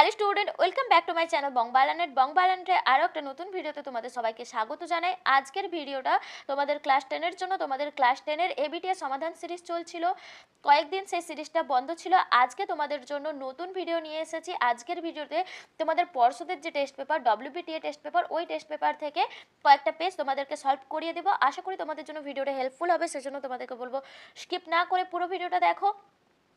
Hello student, welcome back to my channel বংবালানেট আরও একটা নতুন ভিডিওতে তোমাদের সবাইকে স্বাগত জানাই। আজকের ভিডিওটা তোমাদের ক্লাস 10-এর জন্য। তোমাদের ক্লাস 10-এর এবিটিএস সমাধান সিরিজ চলছিল, কয়েকদিন সেই সিরিজটা বন্ধ ছিল। আজকে তোমাদের জন্য নতুন ভিডিও নিয়ে এসেছি। আজকের ভিডিওতে তোমাদের পর্ষদের যে test paper, WBTA test paper, ওই টেস্ট পেপার থেকে কয়েকটা পেজ তোমাদেরকে সলভ করিয়ে দেবো। আশা করি তোমাদের জন্য ভিডিওটা হেল্পফুল হবে, সেজন্য তোমাদেরকে বলবো স্কিপ না করে পুরো ভিডিওটা দেখো।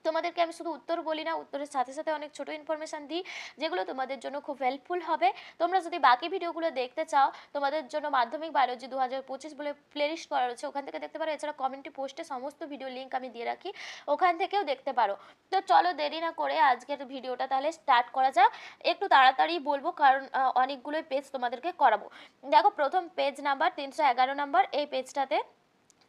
তোমাদেরকে আমি শুধু উত্তর বলি না, উত্তরের সাথে সাথে অনেক ছোট ইনফরমেশান দিই যেগুলো তোমাদের জন্য খুব হেল্পফুল হবে। তোমরা যদি বাকি ভিডিওগুলো দেখতে চাও, তোমাদের জন্য মাধ্যমিক বায়োলজি 2025 বলে প্লেলিস্ট করা রয়েছে, ওখান থেকে দেখতে পারো। এছাড়া কমিউনিটি পোস্টে সমস্ত ভিডিও লিঙ্ক আমি দিয়ে রাখি, ওখান থেকেও দেখতে পারো। তো চলো দেরি না করে আজকের ভিডিওটা তাহলে স্টার্ট করা যাক। একটু তাড়াতাড়ি বলবো কারণ অনেকগুলোই পেজ তোমাদেরকে করাবো। দেখো, প্রথম পেজ নাম্বার 311 নাম্বার, এই পেজটাতে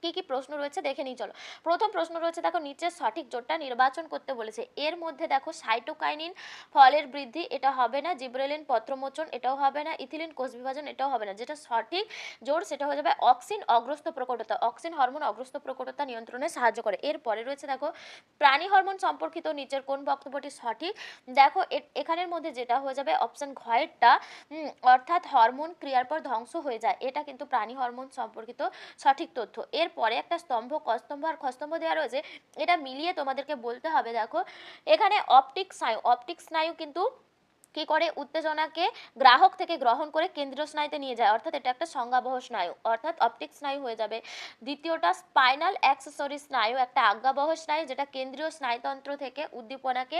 কি কি প্রশ্ন রয়েছে দেখে নিই। চলো, প্রথম প্রশ্ন রয়েছে, দেখো নিচের সঠিক জোটটা নির্বাচন করতে বলেছে। এর মধ্যে দেখো সাইটোকাইনিন ফলের বৃদ্ধি, এটা হবে না। জিব্রেলিন পত্রমোচন, এটাও হবে না। ইথিলিন কোষ বিভাজন, এটাও হবে না। যেটা সঠিক জোট সেটা হয়ে যাবে অক্সিন অগ্রস্ত প্রকটতা। অক্সিন হরমোন অগ্রস্ত প্রকটতা নিয়ন্ত্রণে সাহায্য করে। এরপরে রয়েছে দেখো প্রাণী হরমোন সম্পর্কিত নিচের কোন বক্তব্যটি সঠিক। দেখো এখানের মধ্যে যেটা হয়ে যাবে অপশন ঘয়েরটা, অর্থাৎ হরমোন ক্রিয়ার পর ধ্বংস হয়ে যায়, এটা কিন্তু প্রাণী হরমোন সম্পর্কিত সঠিক তথ্য। এরপরে একটা স্তম্ভ, কস্তম্ভ আর খস্তম্ভ দেওয়া রয়েছে, এটা মিলিয়ে তোমাদেরকে বলতে হবে। দেখো এখানে অপটিক স্নায়ু কিন্তু কি করে, উত্তেজনাকে গ্রাহক থেকে গ্রহণ করে কেন্দ্রীয় স্নায়ুতে নিয়ে যায়, অর্থাৎ এটা একটা সংজ্ঞাবহ স্নায়ু, অর্থাৎ অপটিক স্নায়ু হয়ে যাবে। দ্বিতীয়টা স্পাইনাল অ্যাক্সেসরি স্নায়ু, একটা আজ্ঞাবহ স্নায়ু যেটা কেন্দ্রীয় স্নায়ুতন্ত্র থেকে উদ্দীপনাকে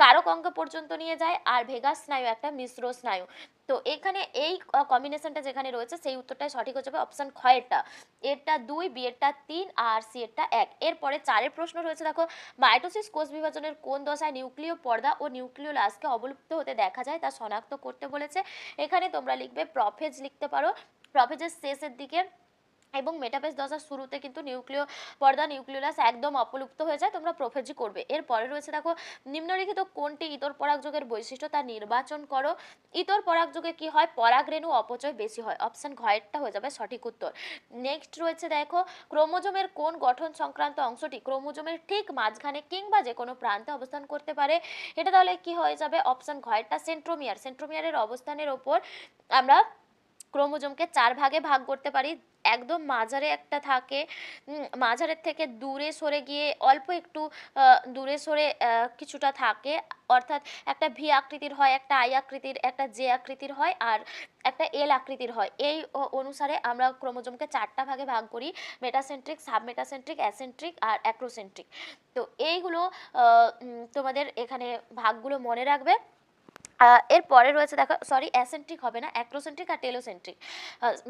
কারক অঙ্গ পর্যন্ত নিয়ে যায়। আর ভেগাস স্নায়ু একটা মিশ্র স্নায়ু। তো এখানে এই কম্বিনেশনটা যেখানে রয়েছে সেই উত্তরটাই সঠিক হয়ে যাবে অপশন খয়েরটা। এরটা 2, বি এরটা 3 আর সি এরটা 1। এরপরে 4 প্রশ্ন রয়েছে, দেখো মাইটোসিস কোষ বিভাজনের কোন দশায় নিউক্লিয় পর্দা ও নিউক্লিওলাসকে অবলুপ্ত হতে দেখা যায় তা শনাক্ত করতে বলেছে। এখানে তোমরা লিখবে প্রফেজ, লিখতে পারো প্রফেজের শেষের দিকে এবং মেটাফেজ দশার শুরুতে কিন্তু নিউক্লিয় পর্দা নিউক্লিওলাস একদম অপলুপ্ত হয়ে যায়, তোমরা প্রোফেজি করবে। এরপরে রয়েছে দেখো নিম্নলিখিত কোনটি ইতর পরাগযোগের বৈশিষ্ট্য তা নির্বাচন করো। ইতর পরাগযোগে কি হয়, পরাগরেণু অপচয় বেশি হয়, অপশন ঘয়েরটা হয়ে যাবে সঠিক উত্তর। নেক্সট রয়েছে দেখো ক্রোমোজোমের কোন গঠন সংক্রান্ত অংশটি ক্রোমোজোমের ঠিক মাঝখানে কিংবা যে কোনো প্রান্তে অবস্থান করতে পারে, এটা তাহলে কি হয়ে যাবে অপশন ঘয়েরটা সেন্ট্রোমিয়ার। সেন্ট্রোমিয়ারের অবস্থানের ওপর আমরা ক্রোমোজোমকে 4 ভাগে ভাগ করতে পারি। একদম মাঝারে একটা থাকে, মাঝারের থেকে দূরে সরে গিয়ে অল্প একটু দূরে সরে কিছুটা থাকে, অর্থাৎ একটা ভি আকৃতির হয়, একটা আই আকৃতির, একটা জে আকৃতির হয় আর একটা এল আকৃতির হয়। এই অনুসারে আমরা ক্রোমোজোমকে 4টা ভাগে ভাগ করি, মেটাসেন্ট্রিক, সাবমেটাসেন্ট্রিক, অ্যাসেন্ট্রিক আর অ্যাক্রোসেন্ট্রিক। তো এইগুলো তোমাদের এখানে ভাগগুলো মনে রাখবে। এরপরে রয়েছে দেখো, সরি অ্যাসেন্ট্রিক হবে না, অ্যাক্রোসেন্ট্রিক আর টেলোসেন্ট্রিক।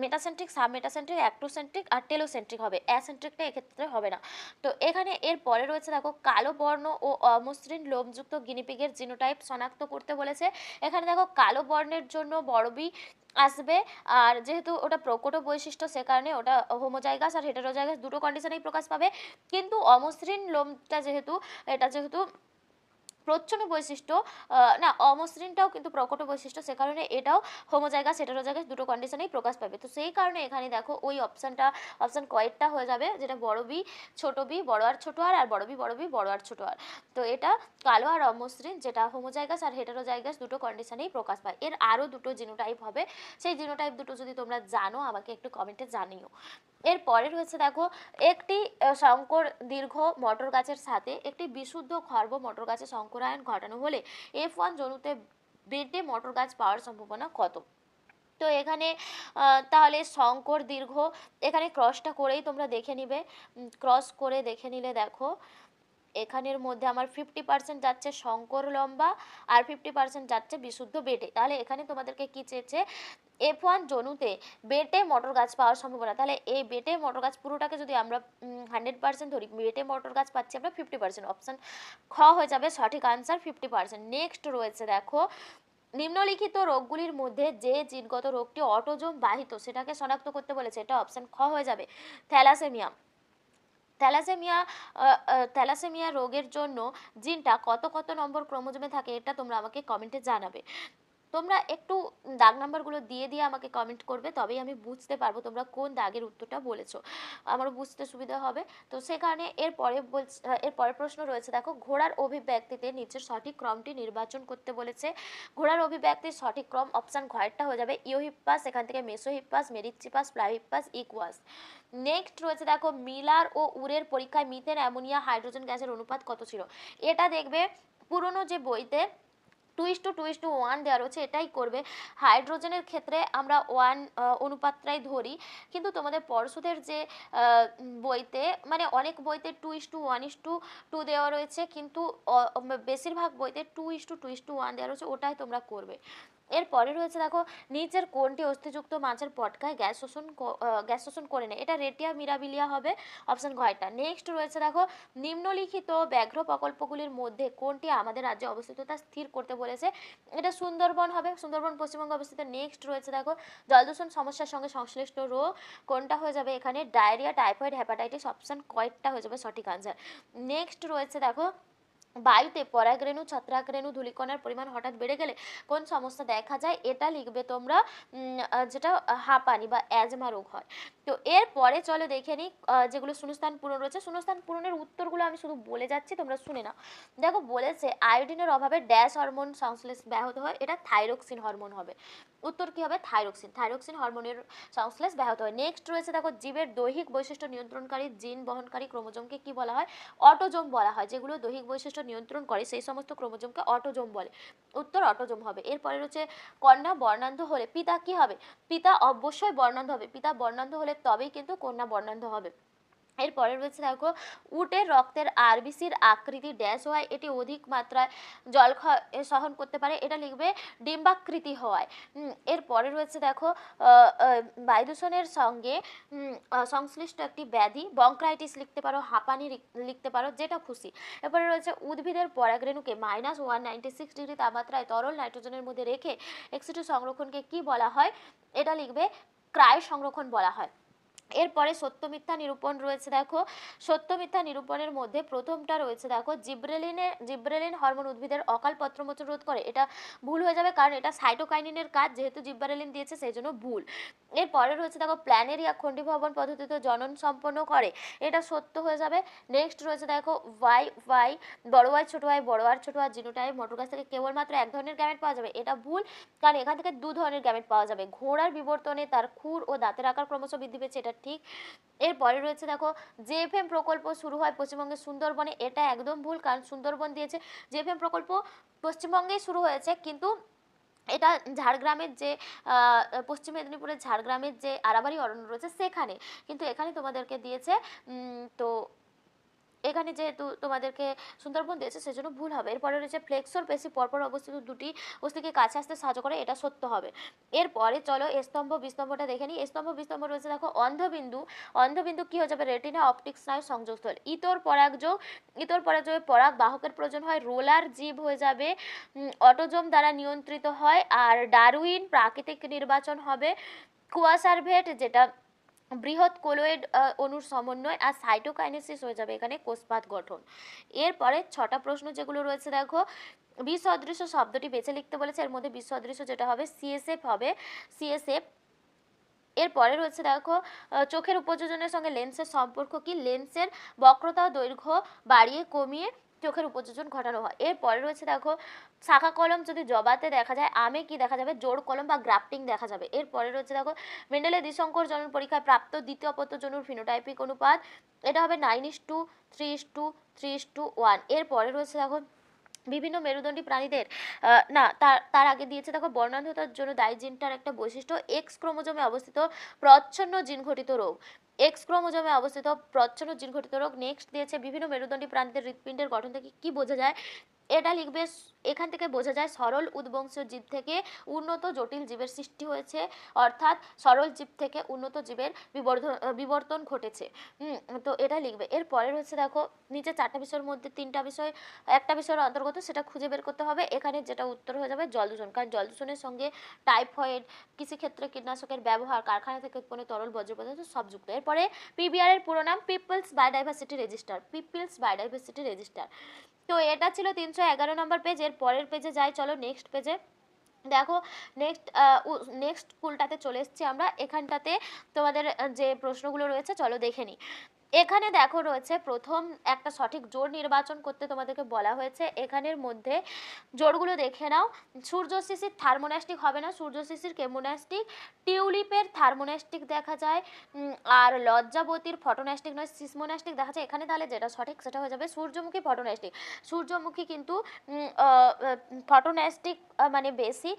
মেটাসেন্ট্রিক, সাবমেটাসেন্ট্রিক, অ্যাক্রোসেন্ট্রিক আর টেলোসেন্ট্রিক হবে, অ্যাসেন্ট্রিকটা এক্ষেত্রে হবে না। তো এখানে এরপরে রয়েছে দেখো কালো বর্ণ ও অমসৃণ লোমযুক্ত গিনিপিগের জিনোটাইপ শনাক্ত করতে বলেছে। এখানে দেখো কালো বর্ণের জন্য বড় বি আসবে, আর যেহেতু ওটা প্রকট বৈশিষ্ট্য সে কারণে ওটা হোমোজাইগাস আর হেটেরোজাইগাস দুটো কন্ডিশনেই প্রকাশ পাবে। কিন্তু অমসৃণ লোমটা যেহেতু, এটা যেহেতু প্রচ্ছন্ন বৈশিষ্ট্য, না অমসৃণটাও কিন্তু প্রকট বৈশিষ্ট্য, সে কারণে এটাও হোমোজাইগাস হেটেরোজাইগাস দুটো কন্ডিশনেই প্রকাশ পাবে। তো সেই কারণে এখানে দেখো ওই অপশন কয়েকটা হয়ে যাবে, যেটা বড় বি ছোট বি বড় আর ছোট আর বড় বি বড় আর ছোট আর। তো এটা কালো আর অমসৃণ, যেটা হোমোজাইগাস আর হেটেরোজাইগাস দুটো কন্ডিশনেই প্রকাশ পায়। এর আরও দুটো জিনোটাইপ হবে, সেই জিনোটাইপ দুটো যদি তোমরা জানো আমাকে একটু কমেন্টে জানিও। এরপরে রয়েছে দেখো একটি সংকর দীর্ঘ মটর গাছের সাথে একটি বিশুদ্ধ খর্ব মটর গাছের সংকরায়ন ঘটানো হলে F1 জনুতে বেটে মটর গাছ পাওয়ার সম্ভাবনা কত। তো এখানে তাহলে সংকর দীর্ঘ, এখানে ক্রসটা করেই তোমরা দেখে নিবে। ক্রস করে দেখে নিলে দেখো এখানের মধ্যে আমার 50% যাচ্ছে শঙ্কর লম্বা আর 50% যাচ্ছে বিশুদ্ধ বেটে। তাহলে এখানে তোমাদেরকে কি চেয়েছে, F1 জনুতে বেটে মটর গাছ পাওয়ার সম্ভাবনা। তাহলে এই বেটে মটর গাছ পুরোটাকে যদি আমরা 100% ধরি, বেটে মটর গাছ পাচ্ছি আমরা 50%, অপশান খ হয়ে যাবে সঠিক আনসার 50%। নেক্সট রয়েছে দেখো নিম্নলিখিত রোগগুলির মধ্যে যে জিনগত রোগটি অটোজোম বাহিত সেটাকে শনাক্ত করতে বলেছে, এটা অপশান খ হয়ে যাবে থ্যালাসেমিয়া। থ্যালাসেমিয়া রোগের জন্য জিনটা কত কত নম্বর ক্রোমোজোমে থাকে, এটা তোমরা আমাকে কমেন্টে জানাবে। তোমরা একটু দাগ নাম্বারগুলো দিয়ে দিয়ে আমাকে কমেন্ট করবে, তবেই আমি বুঝতে পারবো তোমরা কোন দাগের উত্তরটা বলেছো, আমার বুঝতে সুবিধা হবে। তো সে কারণে এর পরের প্রশ্ন রয়েছে দেখো, ঘোড়ার অভিব্যক্তিতে নিচের সঠিক ক্রমটি নির্বাচন করতে বলেছে। ঘোড়ার অভিব্যক্তির সঠিক ক্রম অপশন ঘয়েরটা হয়ে যাবে ইওহিপ্পাস, এখান থেকে মেসোহিপ্পাস, মেরিচিপাস, প্লাইহিপ্পাস, ইকুয়াস। নেক্সট রয়েছে দেখো, মিলার ও উরের পরীক্ষায় মিথেন, অ্যামোনিয়া, হাইড্রোজেন গ্যাসের অনুপাত কত ছিল। এটা দেখবে পুরনো যে বইতে 2:1 দেওয়া রয়েছে এটাই করবে। হাইড্রোজেনের ক্ষেত্রে আমরা 1 অনুপাতটাই ধরি, কিন্তু তোমাদের পর্ষদের যে বইতে, মানে অনেক বইতে 2:1:2 দেওয়া রয়েছে, কিন্তু বেশিরভাগ বইতে 2:2:1 দেওয়া রয়েছে, ওটাই তোমরা করবে। এরপরে রয়েছে দেখো, নিচের কোনটি অস্থিযুক্ত মাছের পটকায় গ্যাস শোষণ করে নেয়। এটা রেটিয়া মিরাবিলিয়া হবে, অপশন ঘয়টা। নেক্সট রয়েছে দেখো, নিম্নলিখিত ব্যাঘ্র প্রকল্পগুলির মধ্যে কোনটি আমাদের রাজ্যে অবস্থিত তা স্থির করতে বলেছে। এটা সুন্দরবন হবে, সুন্দরবন পশ্চিমবঙ্গে অবস্থিত। নেক্সট রয়েছে দেখো, জলদূষণ সমস্যার সঙ্গে সংশ্লিষ্ট রোগ কোনটা হয়ে যাবে এখানে, ডায়রিয়া, টাইফয়েড, হেপাটাইটিস, অপশন কয়েকটা হয়ে যাবে সঠিক আনসার। নেক্সট রয়েছে দেখো, বায়ুতে পরাগরেণু, ছত্রাকরেণু, ধূলিকণার পরিমাণ হঠাৎ বেড়ে গেলে কোন সমস্যা দেখা যায়। এটা লিখবে তোমরা যেটা হাঁপানি বা অ্যাজমা রোগ হয়। তো এরপরে চলো দেখে নিই যেগুলো শূন্যস্থান পূরণ রয়েছে। শূন্যস্থান পূরণের উত্তরগুলো আমি শুধু বলে যাচ্ছি, তোমরা শুনে নাও। দেখো বলেছে আয়োডিনের অভাবে ড্যাশ হরমোন সংশ্লেষ ব্যাহত হয়, এটা থাইরক্সিন হরমোন হবে। উত্তর কি হবে, থাইরক্সিন। থাইরক্সিন হরমোনের সংশ্লেষ ব্যাহত হয়। নেক্সট রয়েছে দেখো, জীবের দৈহিক বৈশিষ্ট্য নিয়ন্ত্রণকারী জিন বহনকারী ক্রোমোজোমকে কি বলা হয়, অটোজোম বলা হয়। যেগুলো দৈহিক বৈশিষ্ট্য নিয়ন্ত্রণ করে সেই সমস্ত ক্রোমোজোমকে অটোজোম বলে। উত্তর অটোজোম হবে। এরপরে রয়েছে, কন্যা বর্ণান্ধ হলে পিতা কি হবে। পিতা অবশ্যই বর্ণান্ধ হবে, পিতা বর্ণান্ধ হলে তবেই কিন্তু কন্যা বর্ণান্ধ হবে। এরপরে রয়েছে দেখো, উটের রক্তের আরবিসির আকৃতি ড্যাশ হয়, এটি অধিক মাত্রায় জল সহন করতে পারে, এটা লিখবে ডিম্বাকৃতি হওয়ায়। এরপরে রয়েছে দেখো, বায়ু দূষণের সঙ্গে সংশ্লিষ্ট একটি ব্যাধি, বংক্রাইটিস লিখতে পারো, হাঁপানি লিখতে পারো, যেটা খুশি। এরপরে রয়েছে, উদ্ভিদের পরাগরেণুকে -196 ডিগ্রি তাপমাত্রায় তরল নাইট্রোজেনের মধ্যে রেখে এক্সিটু সংরক্ষণকে কি বলা হয়, এটা লিখবে ক্রায় সংরক্ষণ বলা হয়। এরপরে সত্য মিথ্যা নিরূপণ রয়েছে দেখো, সত্য মিথ্যা নিরূপণের মধ্যে প্রথমটা রয়েছে দেখো, জিব্রেলিন হরমোন উদ্ভিদের অকাল পত্রমোচন রোধ করে, এটা ভুল হয়ে যাবে, কারণ এটা সাইটোকাইনিনের কাজ, যেহেতু জিব্রেলিন দিয়েছে সেই জন্য ভুল। এরপরে রয়েছে দেখো, প্ল্যানেরিয়া খণ্ডীভবন পদ্ধতিতে জনন সম্পন্ন করে, এটা সত্য হয়ে যাবে। নেক্সট রয়েছে দেখো, ওয়াই বড় ওয়াই ছোট ওয়াই, বড় আর ছোট আর জিনোটাইপ মোটর গাছ থেকে কেবলমাত্র এক ধরনের গ্যামেট পাওয়া যাবে, এটা ভুল, কারণ এখান থেকে দু ধরনের গ্যামেট পাওয়া যাবে। ঘোড়ার বিবর্তনে তার খুর ও দাঁতের আকার ক্রমশ বৃদ্ধি পেয়েছে, এটা ঠিক। এরপরে রয়েছে দেখো, জেএফএম প্রকল্প শুরু হয় পশ্চিমবঙ্গের সুন্দরবনে, এটা একদম ভুল, কারণ সুন্দরবন দিয়েছে। জেএফএম প্রকল্প পশ্চিমবঙ্গেই শুরু হয়েছে, কিন্তু এটা ঝাড়গ্রামের যে পশ্চিম মেদিনীপুরের ঝাড়গ্রামের যে আরাবাড়ি অরণ্য রয়েছে সেখানে, কিন্তু এখানে তোমাদেরকে দিয়েছে তো এখানে যেহেতু তোমাদেরকে সুন্দরবন দিয়েছে সেজন্য ভুল হবে। এরপরে রয়েছে, ফ্লেক্সর পেশি পরপর অবস্থিত দুটি অস্থিকে কাছে আসতে সাহায্য করে, এটা সত্য হবে। এরপরে চলো স্তম্ভ বিস্তম্ভটা দেখে নিই। স্তম্ভ বিস্তম্ভ রয়েছে দেখো, অন্ধবিন্দু কি হয়ে যাবে, রেটিনা অপটিক স্নায়ু সংযোগস্থল। ইতর পরাগযোগে পরাগ বাহকের প্রয়োজন হয়, রোলার জীব হয়ে যাবে, অটোজোম দ্বারা নিয়ন্ত্রিত হয়। আর ডারউইন প্রাকৃতিক নির্বাচন হবে। কুয়াশারভেট যেটা বৃহৎ কোলয়েড অণুর সমন্বয়। আর সাইটোকাইনেসিস হয়ে যাবে এখানে কোষপাত গঠন। এরপরে 6টা প্রশ্ন যেগুলো রয়েছে দেখো, বিসদৃশ্য শব্দটি বেছে লিখতে বলেছে, এর মধ্যে বিসদৃশ্য যেটা হবে সিএসএফ হবে, সিএসএফ। এরপরে রয়েছে দেখো, চোখের উপযোজনের সঙ্গে লেন্সের সম্পর্ক কি, লেন্সের বক্রতা ও দৈর্ঘ্য বাড়িয়ে কমিয়ে চোখের উপযোজন ঘটানো হয়। এরপরে রয়েছে দেখো, শাখা কলম যদি জবাতে দেখা যায়, আমে কি দেখা যাবে, জোড় কলম বা গ্রাফটিং দেখা যাবে। এরপরে রয়েছে দেখো, মেন্ডেলের দ্বিসংকর জনন পরীক্ষায় প্রাপ্ত দ্বিতীয় অপত্য জনুর ফিনোটাইপিক অনুপাত, এটা হবে 9:3:3:1। এরপরে রয়েছে দেখো, বিভিন্ন মেরুদণ্ডী প্রাণীদের না তার আগে দিয়েছে দেখো, বর্ণান্ধতার জন্য দায়ী জিনটার একটা বৈশিষ্ট্য, এক্স ক্রোমোজোমে অবস্থিত প্রচ্ছন্ন জিন ঘটিত রোগ, এক্স ক্রোমোজোমে অবস্থিত প্রচ্ছন্ন জিন ঘটিত রোগ। নেক্সট দিয়েছে, বিভিন্ন মেরুদণ্ডী প্রাণীদের হৃৎপিণ্ডের গঠন থেকে কি বোঝা যায়, এটা লিখবে এখান থেকে বোঝা যায় সরল উদ্বংশীয় জীব থেকে উন্নত জটিল জীবের সৃষ্টি হয়েছে, অর্থাৎ সরল জীব থেকে উন্নত জীবের বিবর্তন ঘটেছে। তো এটা লিখবে। এরপরে রয়েছে দেখো, নিচে 4টা বিষয়ের মধ্যে 3টা বিষয় একটা বিষয়ের অন্তর্গত, সেটা খুঁজে বের করতে হবে। এখানে যেটা উত্তর হয়ে যাবে জল দূষণ, কারণ জল দূষণের সঙ্গে টাইফয়েড, কৃষিক্ষেত্রে কীটনাশকের ব্যবহার, কারখানা থেকে উৎপন্ন তরল বর্জ্য পদার্থ সব যুক্ত। এরপরে পিবিআর এর পুরো নাম people's biodiversity register, people's biodiversity register. তো এটা ছিল 311 নম্বর পেজ। এর পরের পেজে যাই চলো, নেক্সট পেজে। দেখো নেক্সট নেক্সট স্কুলটাতে চলে এসেছি আমরা। এখানটাতে তোমাদের যে প্রশ্নগুলো রয়েছে চলো দেখে নিই। এখানে দেখো রয়েছে প্রথম একটা সঠিক জোড় নির্বাচন করতে তোমাদেরকে বলা হয়েছে। এখানের মধ্যে জোড়গুলো দেখে নাও। সূর্য শিশির থার্মোন্যাস্টিক হবে না, সূর্য শিশির কেমোন্যাস্টিক। টিউলিপের থার্মোন্যাস্টিক দেখা যায়, আর লজ্জাবতীর ফটোন্যাস্টিক নয় সিসমোন্যাস্টিক দেখা যায়। এখানে তাহলে যেটা সঠিক সেটা হয়ে যাবে সূর্যমুখী ফটোন্যাস্টিক। সূর্যমুখী কিন্তু ফটোন্যাস্টিক মানে বেশি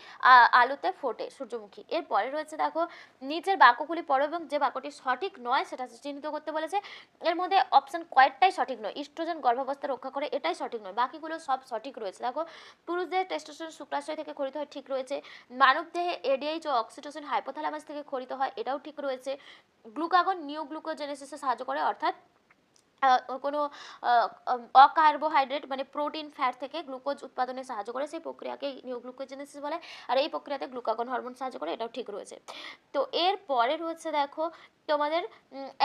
আলোতে ফোটে সূর্যমুখী। এরপরে রয়েছে দেখো নিচের বাক্যগুলি পড়ো এবং যে বাক্যটি সঠিক নয় সেটা চিহ্নিত করতে বলেছে। এর মধ্যে অপশন কয়েকটাই সঠিক নয়। ইস্ট্রোজেন গর্ভাবস্থা রক্ষা করে এটাই সঠিক নয়, বাকিগুলো সব সঠিক রয়েছে। দেখো পুরুষদের টেস্টোস্টেরন শুক্রাশয় থেকে খরিত হয় ঠিক রয়েছে। মানবদেহে এডিএইচ ও অক্সিটোসিন হাইপোথ্যালামাস থেকে খরিত হয় এটাও ঠিক রয়েছে। গ্লুকাগন নিউ গ্লুকোজেনেসিসে সাহায্য করে, অর্থাৎ কোনো অকার্বোহাইড্রেট মানে প্রোটিন ফ্যাট থেকে গ্লুকোজ উৎপাদনে সাহায্য করে, সেই প্রক্রিয়াকে নিউগ্লুকোজেনেসিস বলে। আর এই প্রক্রিয়াতে গ্লুকাগন হরমোন সাহায্য করে এটাও ঠিক রয়েছে। তো এর পরে রয়েছে দেখো তোমাদের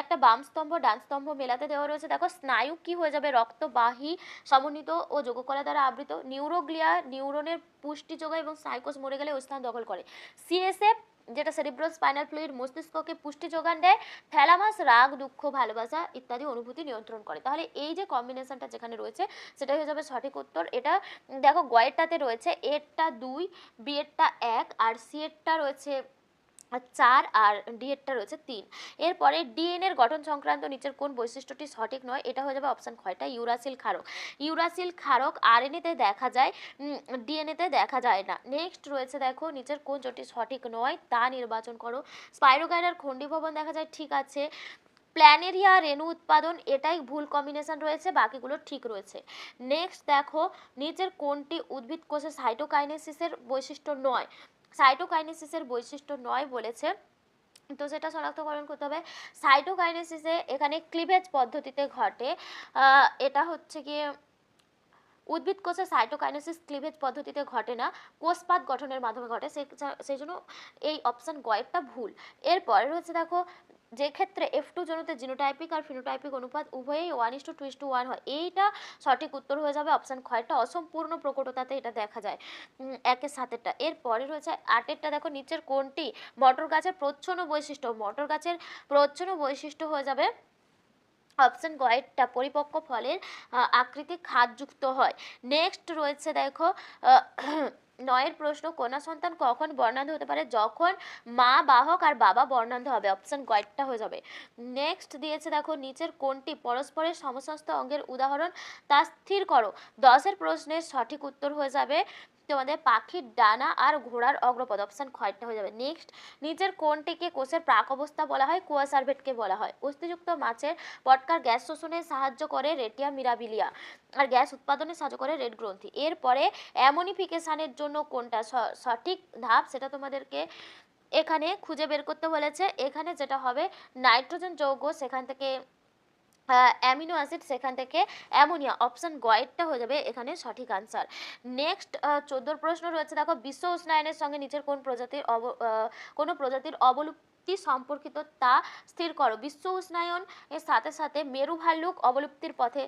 একটা বাম স্তম্ভ ডান স্তম্ভ মেলাতে দেওয়া রয়েছে। দেখো স্নায়ু কি হয়ে যাবে, রক্তবাহী সমন্বিত ও যোগকলা দ্বারা আবৃত। নিউরোগ্লিয়া নিউরনের পুষ্টি যোগায় এবং সাইকোস মরে গেলে ওই স্থান দখল করে। সিএসএফ যেটা সেরিব্রাল স্পাইনাল ফ্লুইড মস্তিষ্ককে পুষ্টি যোগান দেয়। থ্যালামাস রাগ দুঃখ ভালোবাসা ইত্যাদি অনুভূতি নিয়ন্ত্রণ করে। তাহলে এই যে কম্বিনেশনটা যেখানে রয়েছে সেটাই হয়ে যাবে সঠিক উত্তর। এটা দেখো গয়েরটাতে রয়েছে এরটা 2, বি এরটা 1, আর সি এরটা রয়েছে 4, আর ডি এরটা রয়েছে 3। এরপরে ডিএনএর গঠন সংক্রান্ত নিচের কোন বৈশিষ্ট্যটি সঠিক নয়, এটা হয়ে যাবে অপশন খয়টা ইউরাসিল ক্ষারক। ইউরাসিল ক্ষারক আরএনএতে দেখা যায়, ডিএনএতে দেখা যায় না। নেক্সট রয়েছে দেখো নিচের কোন জোটটি সঠিক নয় তা নির্বাচন করো। স্পাইরোগাইরার খণ্ডীভবন দেখা যায় ঠিক আছে। প্ল্যানেরিয়া রেণু উৎপাদন এটাই ভুল কম্বিনেশন রয়েছে, বাকিগুলো ঠিক রয়েছে। নেক্সট দেখো নিচের কোনটি উদ্ভিদ কোষে সাইটোকাইনেসিসের বৈশিষ্ট্য নয়। সাইটোকাইনেসিসের বৈশিষ্ট্য নয় বলেছে, তো সেটা শনাক্তকরণ করতে হবে। সাইটোকাইনেসিসে এখানে ক্লিভেজ পদ্ধতিতে ঘটে। এটা হচ্ছে গিয়ে উদ্ভিদ কোষে সাইটোকাইনেসিস ক্লিভেজ পদ্ধতিতে ঘটে না, কোষপাত গঠনের মাধ্যমে ঘটে, সেই জন্য এই অপশন গয়েরটা ভুল। এরপরে রয়েছে দেখো যে ক্ষেত্রে F2 জনুতে জিনোটাইপিক আর ফিনোটাইপিক অনুপাত উভয়ই 1:2:1 হয়, এইটা সঠিক উত্তর হয়ে যাবে অপশন খয়টা অসম্পূর্ণ প্রকটতাতে এটা দেখা যায় 1 এর 7-এরটা। এরপরে রয়েছে 8-এরটা। দেখো নিচের কোনটি মটর গাছের প্রচ্ছন্ন বৈশিষ্ট্য। মটর গাছের প্রচ্ছন্ন বৈশিষ্ট্য হয়ে যাবে অপশন গয়েরটা পরিপক্ক ফলের আকৃতি খাদযুক্ত হয়। নেক্সট রয়েছে দেখো 9-এর প্রশ্ন কন্যা সন্তান কখন বর্ণান্ধ হতে পারে, যখন মা বাহক আর বাবা বর্ণান্ধ হবে, অপশন গয়েরটা হয়ে যাবে। নেক্সট দিয়েছে দেখো নিচের কোনটি পরস্পরের সমস্ত অঙ্গের উদাহরণ তা স্থির করো। 10-এর প্রশ্নের সঠিক উত্তর হয়ে যাবে তোমাদের পাখির ডানা আর ঘোড়ার অগ্রপদ, অপশন খয়টা হয়ে যাবে। নেক্সট নিচের কোনটিকে কোষের প্রাক অবস্থা বলা হয়, কুয়া সার্ভেটকে বলা হয়। অস্থিযুক্ত মাছের পটকার গ্যাস শোষণে সাহায্য করে রেটিয়া মিরাবিলিয়া, আর গ্যাস উৎপাদনে সাহায্য করে রেড গ্রন্থি। এরপরে অ্যামোনিফিকেশনের জন্য কোনটা সঠিক ধাপ সেটা তোমাদেরকে এখানে খুঁজে বের করতে বলেছে। এখানে যেটা হবে নাইট্রোজেন যৌগ সেখান থেকে অ্যামিনো অ্যাসিড সেখান থেকে অ্যামোনিয়া, অপশন গয়েরটা হয়ে যাবে এখানে সঠিক আনসার। নেক্সট 14 প্রশ্ন রয়েছে দেখো বিশ্ব উষ্ণায়নের সঙ্গে নিচের কোন প্রজাতির অবলুপ্তি সম্পর্কিত তা স্থির করো। বিশ্ব উষ্ণায়ন এর সাথে সাথে মেরু ভাল্লুক অবলুপ্তির পথে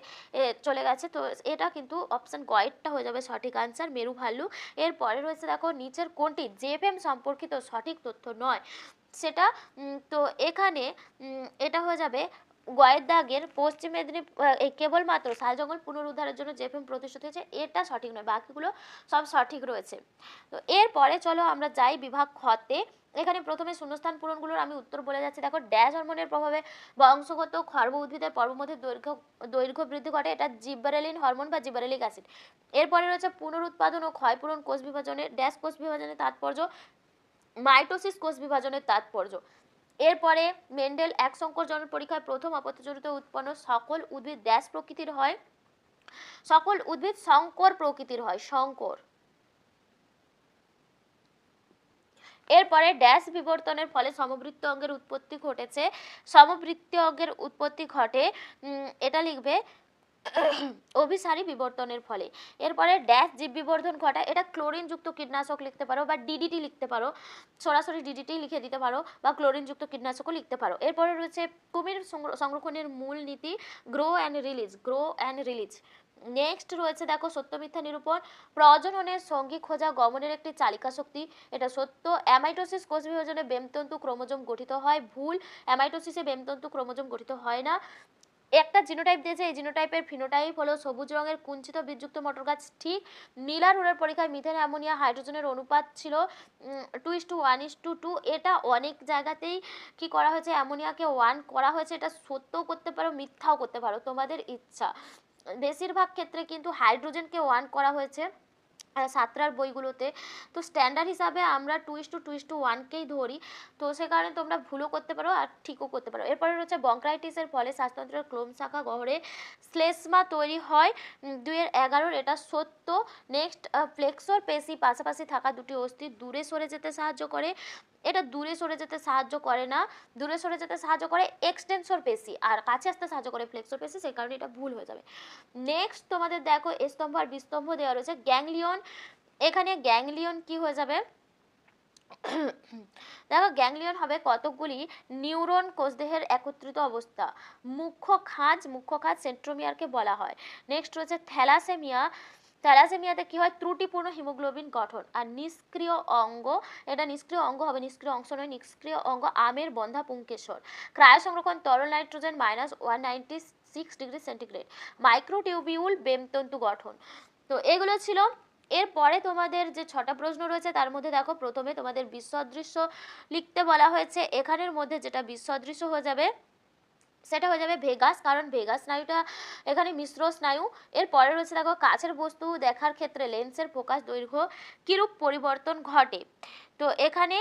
চলে গেছে, তো এটা কিন্তু অপশন গয়েরটা হয়ে যাবে সঠিক আনসার মেরু ভাল্লুক। এরপরে রয়েছে দেখো নিচের কোনটি জেএফএম সম্পর্কিত সঠিক তথ্য নয় সেটা, তো এখানে এটা হয়ে যাবে গয়ের দাগের পশ্চিম মেদিনীপুর কেবলমাত্র শাল জঙ্গল পুনরুদ্ধারের জন্য জেএফএম প্রতিষ্ঠিত হয়েছে, এটা সঠিক নয়, বাকিগুলো সব সঠিক রয়েছে। তো এরপরে চলো আমরা যাই বিভাগ খতে। এখানে প্রথমে শূন্যস্থান পূরণগুলোর আমি উত্তর বলে যাচ্ছি। দেখো ড্যাশ হরমোনের প্রভাবে বংশগত খর্ব উদ্ভিদের পর্বমধ্যে দৈর্ঘ্য বৃদ্ধি ঘটে, এটা জিব্বারেলিন হরমোন বা জিব্বারেলিক অ্যাসিড। এরপরে রয়েছে পুনরুৎপাদন ও ক্ষয়পূরণ কোষ বিভাজনের ড্যাশ কোষ বিভাজনের তাৎপর্য, মাইটোসিস কোষ বিভাজনের তাৎপর্য। এরপরে মেন্ডেল এক সংকর জনন পরীক্ষায় প্রথম অপত্যজনিত উৎপন্ন সকল উদ্ভিদ ড্যাশ প্রকৃতির হয়, সকল উদ্ভিদ সংকর প্রকৃতির হয়, সংকর। এরপরে ড্যাশ বিবর্তনের ফলে সমবৃত্ত অঙ্গের উৎপত্তি ঘটেছে, সমবৃত্তীয় অঙ্গের উৎপত্তি ঘটে এটা লিখবে অভিসারী বিবর্তনের ফলে। এরপরে ড্যাশ জীব বিবর্ধন ঘটায়, এটা ক্লোরিন যুক্ত কীটনাশক লিখতে পারো বা ডিডিটি লিখতে পারো, সরাসরি ডিডিটি লিখে দিতে পারো বা ক্লোরিন যুক্ত কীটনাশকও লিখতে পারো। এরপরে রয়েছে কুমির সংরক্ষণের মূল নীতি grow and release, grow and release. Next রয়েছে দেখো সত্য মিথ্যা নিরূপণ। প্রজননের সঙ্গী খোঁজা গমনের একটি চালিকা শক্তি, এটা সত্য। অ্যামাইটোসিস কোষ বিভাজনে বেমতন্তু ক্রোমোজোম গঠিত হয়, ভুল। অ্যামাইটোসিসে বেমতন্তু ক্রোমোজোম গঠিত হয় না। একটা জিনোটাইপ দিয়েছে, এই জিনোটাইপের ফিনোটাইপ হলো সবুজ রঙের কুঞ্চিত বীজযুক্ত মটর গাছ, ঠিক। নীলার উড়ার পরীক্ষায় মিথেন অ্যামোনিয়া হাইড্রোজেনের অনুপাত ছিল 2:1:2। এটা অনেক জায়গাতেই কি করা হয়েছে, অ্যামোনিয়াকে 1 করা হয়েছে, এটা সত্যও করতে পারো মিথ্যাও করতে পারো, তোমাদের ইচ্ছা। বেশিরভাগ ক্ষেত্রে কিন্তু হাইড্রোজেনকে 1 করা হয়েছে সাতটার বইগুলোতে। তো স্ট্যান্ডার্ড হিসাবে আমরা 2:1কেই ধরি, তো সে কারণে তোমরা ভুলও করতে পারো আর ঠিকও করতে পারো। এরপরে রয়েছে বঙ্ক্রাইটিসের ফলে শ্বাসতন্ত্রের ক্লোম শাখা গহ্বরে শ্লেষ্মা তৈরি হয়, 2-11, এটা সত্য। নেক্সট, ফ্লেক্সর পেশি পাশাপাশি থাকা দুটি অস্থি দূরে সরে যেতে সাহায্য করে, এটা দূরে সরে যেতে সাহায্য করে না, দূরে সরে যেতে সাহায্য করে এক্সটেনসর পেশি, আর কাছে আসতে সাহায্য করে ফ্লেক্সর পেশি, সেই কারণে এটা ভুল হয়ে যাবে। নেক্সট তোমাদের দেখো স্তম্ভ আর বিস্তম্ভ দেওয়া রয়েছে। গ্যাংলিয়ন, এখানে গ্যাংলিয়ন কি হয়ে যাবে, দেখো গ্যাংলিয়ন হবে কতকগুলি নিউরন কোষদেহের একত্রিত অবস্থা। মুখ্য খাঁজ সেন্ট্রোমিয়ারকে বলা হয়। নেক্সট রয়েছে থ্যালাসেমিয়া। থ্যালাসেমিয়াতে কি হয়, ত্রুটিপূর্ণ হিমোগ্লোবিন গঠন। আর নিষ্ক্রিয় অঙ্গ, এটা নিষ্ক্রিয় অঙ্গ হবে, নিষ্ক্রিয় অংশ নয়, নিষ্ক্রিয় অঙ্গ আমের বন্ধা পুংকেশর। ক্রায় সংরক্ষণ তরল নাইট্রোজেন -196 ডিগ্রি সেন্টিগ্রেড। মাইক্রোটিউবিউল বেমতন্তু গঠন। তো এগুলো ছিল। এরপরে তোমাদের যে 6টা প্রশ্ন রয়েছে তার মধ্যে দেখো প্রথমে তোমাদের বিসদৃশ্য লিখতে বলা হয়েছে। এখানের মধ্যে যেটা বিসদৃশ্য হয়ে যাবে সেটা হয়ে যাবে ভেগাস, কারণ ভেগাস স্নায়ুটা এখানে মিশ্র স্নায়ু। এরপরে রয়েছে দেখো কাছের বস্তু দেখার ক্ষেত্রে লেন্সের ফোকাস দৈর্ঘ্য কিরূপ পরিবর্তন ঘটে। তো এখানে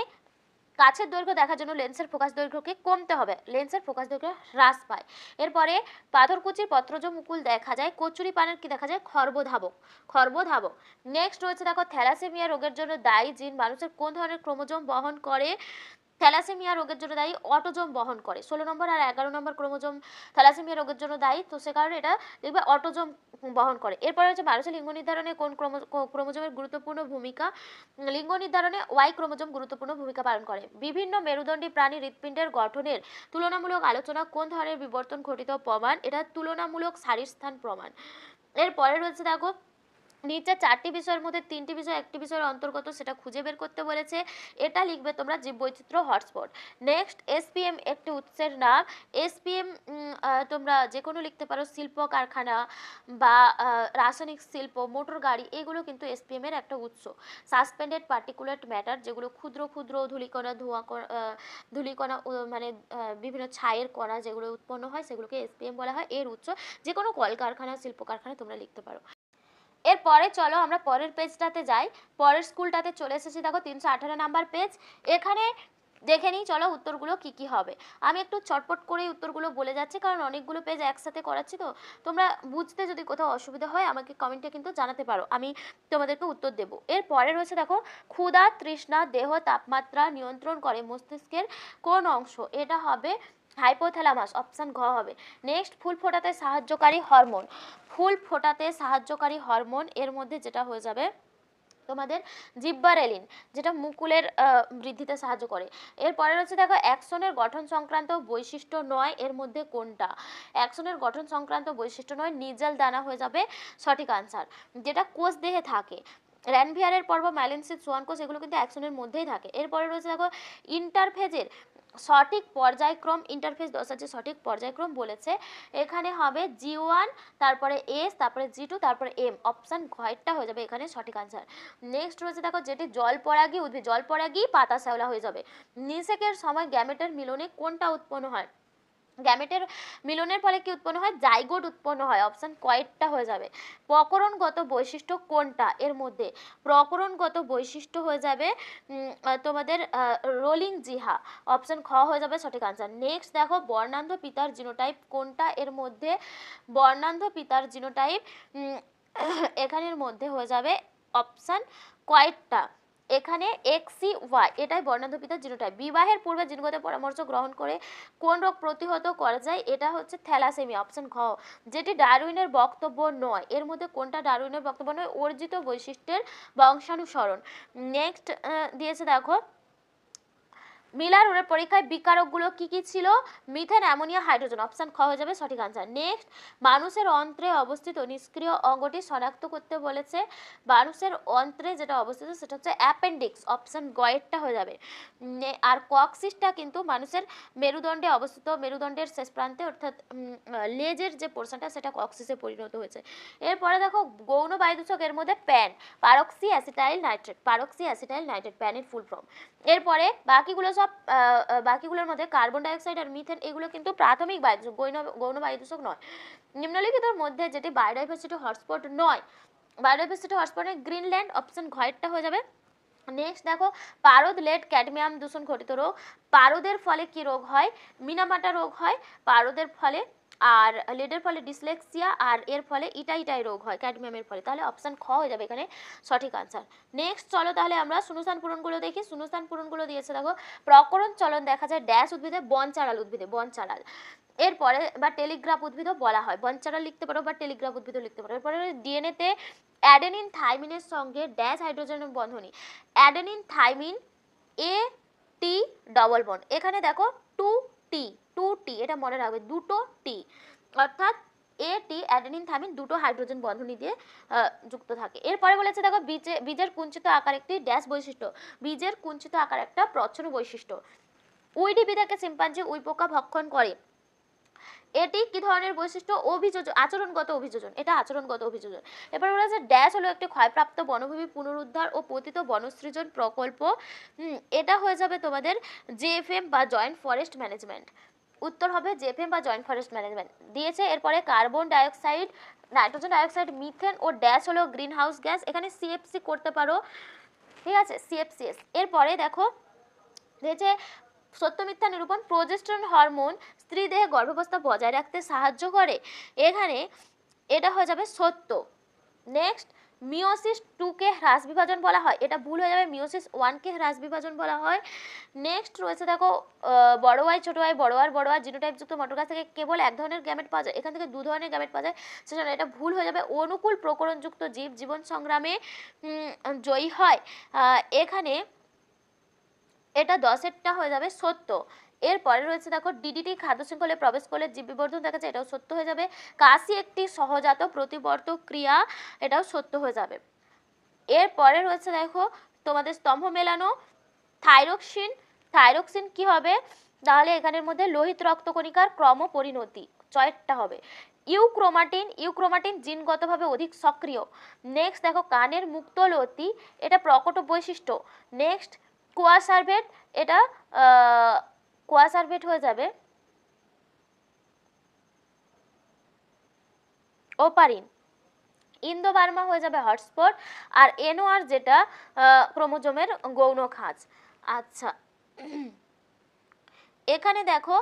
কাছের দৈর্ঘ্য দেখার জন্য লেন্সের ফোকাস দৈর্ঘ্যকে কমতে হবে, লেন্সের ফোকাস দৈর্ঘ্য হ্রাস পায়। এরপরে পাথরকুচির পত্রজ মুকুল দেখা যায়, কচুরি পানের কি দেখা যায়, খর্বধাবক। নেক্সট রয়েছে দেখো থ্যালাসেমিয়া রোগের জন্য দায়ী জিন মানুষের কোন ধরনের ক্রোমোজোম বহন করে। থ্যালাসেমিয়া রোগের জন্য দায়ী অটোজোম বহন করে, 16 নম্বর আর 11 নম্বর ক্রোমোজোম থ্যালাসেমিয়া রোগের জন্য দায়ী, তো সে কারণে এটা দেখবে অটোজোম বহন করে। এরপরে হচ্ছে মানুষের লিঙ্গ নির্ধারণে কোন ক্রোমোজোমের গুরুত্বপূর্ণ ভূমিকা। লিঙ্গ নির্ধারণে ওয়াই ক্রোমোজোম গুরুত্বপূর্ণ ভূমিকা পালন করে। বিভিন্ন মেরুদণ্ডী প্রাণী হৃৎপিণ্ডের গঠনের তুলনামূলক আলোচনা কোন ধরনের বিবর্তন ঘটিত প্রমাণ, এটা তুলনামূলক সারিস্থান প্রমাণ। এরপরে রয়েছে দেখো নিচে 4টি বিষয়ের মধ্যে 3টি বিষয় একটি বিষয়ের অন্তর্গত, সেটা খুঁজে বের করতে বলেছে, এটা লিখবে তোমরা জীববৈচিত্র্য হটস্পট। নেক্সট, এসপিএম একটি উৎসের নাম। এসপিএম তোমরা যে কোনো লিখতে পারো, শিল্প কারখানা বা রাসায়নিক শিল্প, মোটর গাড়ি, এগুলো কিন্তু এসপিএম এর একটা উৎস। সাসপেন্ডেড পার্টিকুলেট ম্যাটার, যেগুলো ক্ষুদ্র ক্ষুদ্র ধূলিকণা ধূলিকণা মানে বিভিন্ন ছায়ের কণা যেগুলো উৎপন্ন হয় সেগুলোকে এসপিএম বলা হয়, এর উৎস। যে কোনো কলকারখানা শিল্প কারখানা তোমরা লিখতে পারো। এরপরে চলো আমরা পরের পেজটাতে যাই, পরের স্কুলটাতে চলে এসেছি, দেখো 318 নাম্বার পেজ। এখানে দেখে নিই চলো উত্তরগুলো কি কি হবে। আমি একটু চটপট করেই উত্তরগুলো বলে যাচ্ছি, কারণ অনেকগুলো পেজ একসাথে করাচ্ছি, তো তোমরা বুঝতে যদি কোথাও অসুবিধা হয় আমাকে কমেন্টে কিন্তু জানাতে পারো, আমি তোমাদেরকে উত্তর দেব। এরপরে রয়েছে দেখো ক্ষুধা তৃষ্ণা দেহ তাপমাত্রা নিয়ন্ত্রণ করে মস্তিষ্কের কোন অংশ, এটা হবে হাইপোথ্যালামাস, অপশন ঘ হবে। নেক্সট, ফুল ফোটাতে সাহায্যকারী হরমোন। ফুল ফোটাতে সাহায্যকারী হরমোন এর মধ্যে যেটা হয়ে যাবে তোমাদের জিব্বারেলিন, যেটা মুকুলের বৃদ্ধিতে সাহায্য করে। এরপরে রয়েছে দেখো অ্যাক্সনের গঠন সংক্রান্ত বৈশিষ্ট্য নয়, এর মধ্যে কোনটা, অ্যাক্সনের গঠন সংক্রান্ত বৈশিষ্ট্য নয়, নিজাল দানা হয়ে যাবে সঠিক আনসার, যেটা কোষ দেহে থাকে। র্যানভিয়ারের পর্ব, ম্যালিনসিস, সোয়ান কোষ, এগুলো কিন্তু অ্যাক্সনের মধ্যেই থাকে। এরপরে রয়েছে দেখো ইন্টারফেজের সঠিক পর্যায়ক্রম, ইন্টারফেজ দশার যে সঠিক পর্যায়ক্রম বলেছে এখানে হবে G1, তারপরে S, তারপরে G2, তারপরে M, অপশান ঘয়টা হয়ে যাবে এখানে সঠিক আনসার। নেক্সট রয়েছে দেখো যেটি জলপরাগী উদ্ভিদ, জলপরাগী পাতা শ্যাওলা হয়ে যাবে। নিষেকের সময় গ্যামেটের মিলনে কোনটা উৎপন্ন হয়, গ্যামেটের মিলনের ফলে কি উৎপন্ন হয়, জাইগোট উৎপন্ন হয়, অপশন কয়েকটা হয়ে যাবে। প্রকরণগত বৈশিষ্ট্য কোনটা, এর মধ্যে প্রকরণগত বৈশিষ্ট্য হয়ে যাবে তোমাদের রোলিং জিহা, অপশন খ হয়ে যাবে সঠিক আনসার। নেক্সট দেখো বর্ণান্ধ পিতার জিনোটাইপ কোনটা, এর মধ্যে বর্ণান্ধ পিতার জিনোটাইপ এখানের মধ্যে হয়ে যাবে অপশন কয়েকটা, এখানে XCY, এটাই বর্ণাঢ্য পিতার জিনোটাইপ। বিবাহের পূর্বে জিনগত পরামর্শ গ্রহণ করে কোন রোগ প্রতিহত করা যায়, এটা হচ্ছে থ্যালাসেমিয়া, অপশন ঘ। যেটি ডারউইনের বক্তব্য নয়, এর মধ্যে কোনটা ডারউইনের বক্তব্য নয়, অর্জিত বৈশিষ্ট্যের বংশানুসরণ। নেক্সট দিয়েছে দেখো মিলার ওর পরীক্ষায় বিকারকগুলো কি কি ছিল? Methane, ammonia, hydrogen. অপশন খ হয়ে যাবে সঠিক আনসার। নেক্সট, মানুষের অন্ত্রে অবস্থিত নিষ্ক্রিয় অঙ্গটি শনাক্ত করতে বলেছে। মানুষের অন্ত্রে যেটা অবস্থিত সেটা হচ্ছে অ্যাপেন্ডিক্স। অপশন গ এরটা হয়ে যাবে। আর কক্সিসটা কিন্তু মানুষের মেরুদণ্ডে অবস্থিত, মেরুদণ্ডের শেষ প্রান্তে, অর্থাৎ লেজের যে পোর্শনটা সেটা কক্সিসে পরিণত হয়েছে। এরপরে দেখো গৌণ বায়ুদূষক, এর মধ্যে pan, পারক্সি acetyl nitrate. পারক্সি acetyl nitrate প্যানের ফুল ফর্ম। এরপরে বাকিগুলো সব বাকিগুলোর মধ্যে কার্বন ডাইঅক্সাইড আর মিথেন এগুলো কিন্তু প্রাথমিক বায়ুদূষক, গৌণ বায়ুদূষক নয়। নিম্নলিখিতর মধ্যে যেটি বায়োডাইভার্সিটি হটস্পট নয়, বায়োডাইভার্সিটি হটস্পটে গ্রিনল্যান্ড। অপশন ঘয়েরটা হয়ে যাবে। নেক্সট দেখো পারদ, লেড, ক্যাডমিয়াম দূষণ ঘটিত রোগ। পারদের ফলে কি রোগ হয়? মিনামাটা রোগ হয় পারদের ফলে, আর লেডের ফলে ডিসলেক্সিয়া, আর এর ফলে ইটাই রোগ হয় ক্যাডমিয়ামের ফলে। তাহলে অপশন খ হয়ে যাবে এখানে সঠিক আনসার। নেক্সট চলো তাহলে আমরা শূন্যস্থান পূরণগুলো দেখি। শূন্যস্থান পূরণগুলো দিয়েছে দেখো, প্রকরণ চলন দেখা যায় ড্যাশ উদ্ভিদে, বনচারাল উদ্ভিদে, বনচারাল। এরপরে বা টেলিগ্রাফ উদ্ভিদও বলা হয়, বনচারাল লিখতে পারো বা টেলিগ্রাফ উদ্ভিদও লিখতে পারো। এরপরে ডিএনএতে অ্যাডেনিন থাইমিনের সঙ্গে ড্যাশ হাইড্রোজেনের বন্ধনী, অ্যাডেনিন থাইমিন এ টি ডবল বন্ড। এখানে দেখো টু টি, এটা মনে রাখবে, দুটো টি, অর্থাৎ এ টি অ্যাডেনিন থাইমিন দুটো হাইড্রোজেন বন্ধনী দিয়ে যুক্ত থাকে। এরপরে বলেছে দেখো বীজের কুঞ্চিত আকার একটি ড্যাশ বৈশিষ্ট্য, বীজের কুঞ্চিত আকার একটা প্রচ্ছন্ন বৈশিষ্ট্য। উইডিবি থেকে সিম্পাঞ্জি উইপোকা ভক্ষণ করে, এটি কি ধরনের বৈশিষ্ট্য? অভিযোজন, আচরণগত অভিযোজন, এটা আচরণগত অভিযোজন। এবার বলেছে ড্যাশ হলো একটি ক্ষয়প্রাপ্ত বনভূমি পুনরুদ্ধার ও পতিত বনসৃজন প্রকল্প। এটা হয়ে যাবে তোমাদের জেএফএম বা জয়েন্ট ফরেস্ট ম্যানেজমেন্ট। উত্তর হবে জেএফএম বা জয়েন্ট ফরেস্ট ম্যানেজমেন্ট দিয়েছে। এরপরে carbon dioxide, nitrogen dioxide, methane ও ড্যাশ হলো গ্রিন হাউস গ্যাস। এখানে সিএফসি করতে পারো, ঠিক আছে, সিএফসিএস। এরপরে দেখো দিয়েছে সত্য মিথ্যা নিরূপণ, প্রোজেস্টেরন হরমোন স্ত্রী দেহে গর্ভাবস্থা বজায় রাখতে সাহায্য করে। এখানে এটা হয়ে যাবে সত্য। নেক্সট, মিওসিস 2 কে হ্রাস বিভাজন বলা হয়, এটা ভুল হয়ে যাবে, মিওসিস 1 কে হ্রাস বিভাজন বলা হয়। নেক্সট রয়েছে দেখো বড় ওয়াই ছোট ওয়াই বড় আর জিনোটাইপযুক্ত মটর গাছ থেকে কেবল এক ধরনের গ্যামেট পাওয়া যায়, এখান থেকে দু ধরনের গ্যামেট পাওয়া যায়, সেজন্য এটা ভুল হয়ে যাবে। অনুকূল প্রকরণযুক্ত জীব জীবন সংগ্রামে জয়ী হয়, এখানে এটা 10-এরটা হয়ে যাবে সত্য। এরপরে রয়েছে দেখো ডিডিটি খাদ্য শৃঙ্খলে প্রবেশ করলে জীব বিবর্ধন দেখা যায়, এটাও সত্য হয়ে যাবে। কাশি একটি সহজাত প্রতিবর্তক ক্রিয়া, এটাও সত্য হয়ে যাবে। এরপরে রয়েছে দেখো তোমাদের স্তম্ভ মেলানো, থাইরক্সিন কি হবে? তাহলে এখানের মধ্যে লোহিত রক্তকণিকার ক্রম পরিণতি, চয়েরটা হবে। ইউক্রোমাটিন জিনগতভাবে অধিক সক্রিয়। নেক্সট দেখো কানের মুক্তলতি, এটা প্রকট বৈশিষ্ট্য। নেক্সট কোয়াসার্ভেট, এটা কোয়াসার্ভেট হয়ে যাবে ওপারিন। ইন্দোবার্মা হয়ে যাবে হটস্পট, আর এনওআর যেটা ক্রোমোজোমের গৌণ খাঁজ। আচ্ছা এখানে দেখো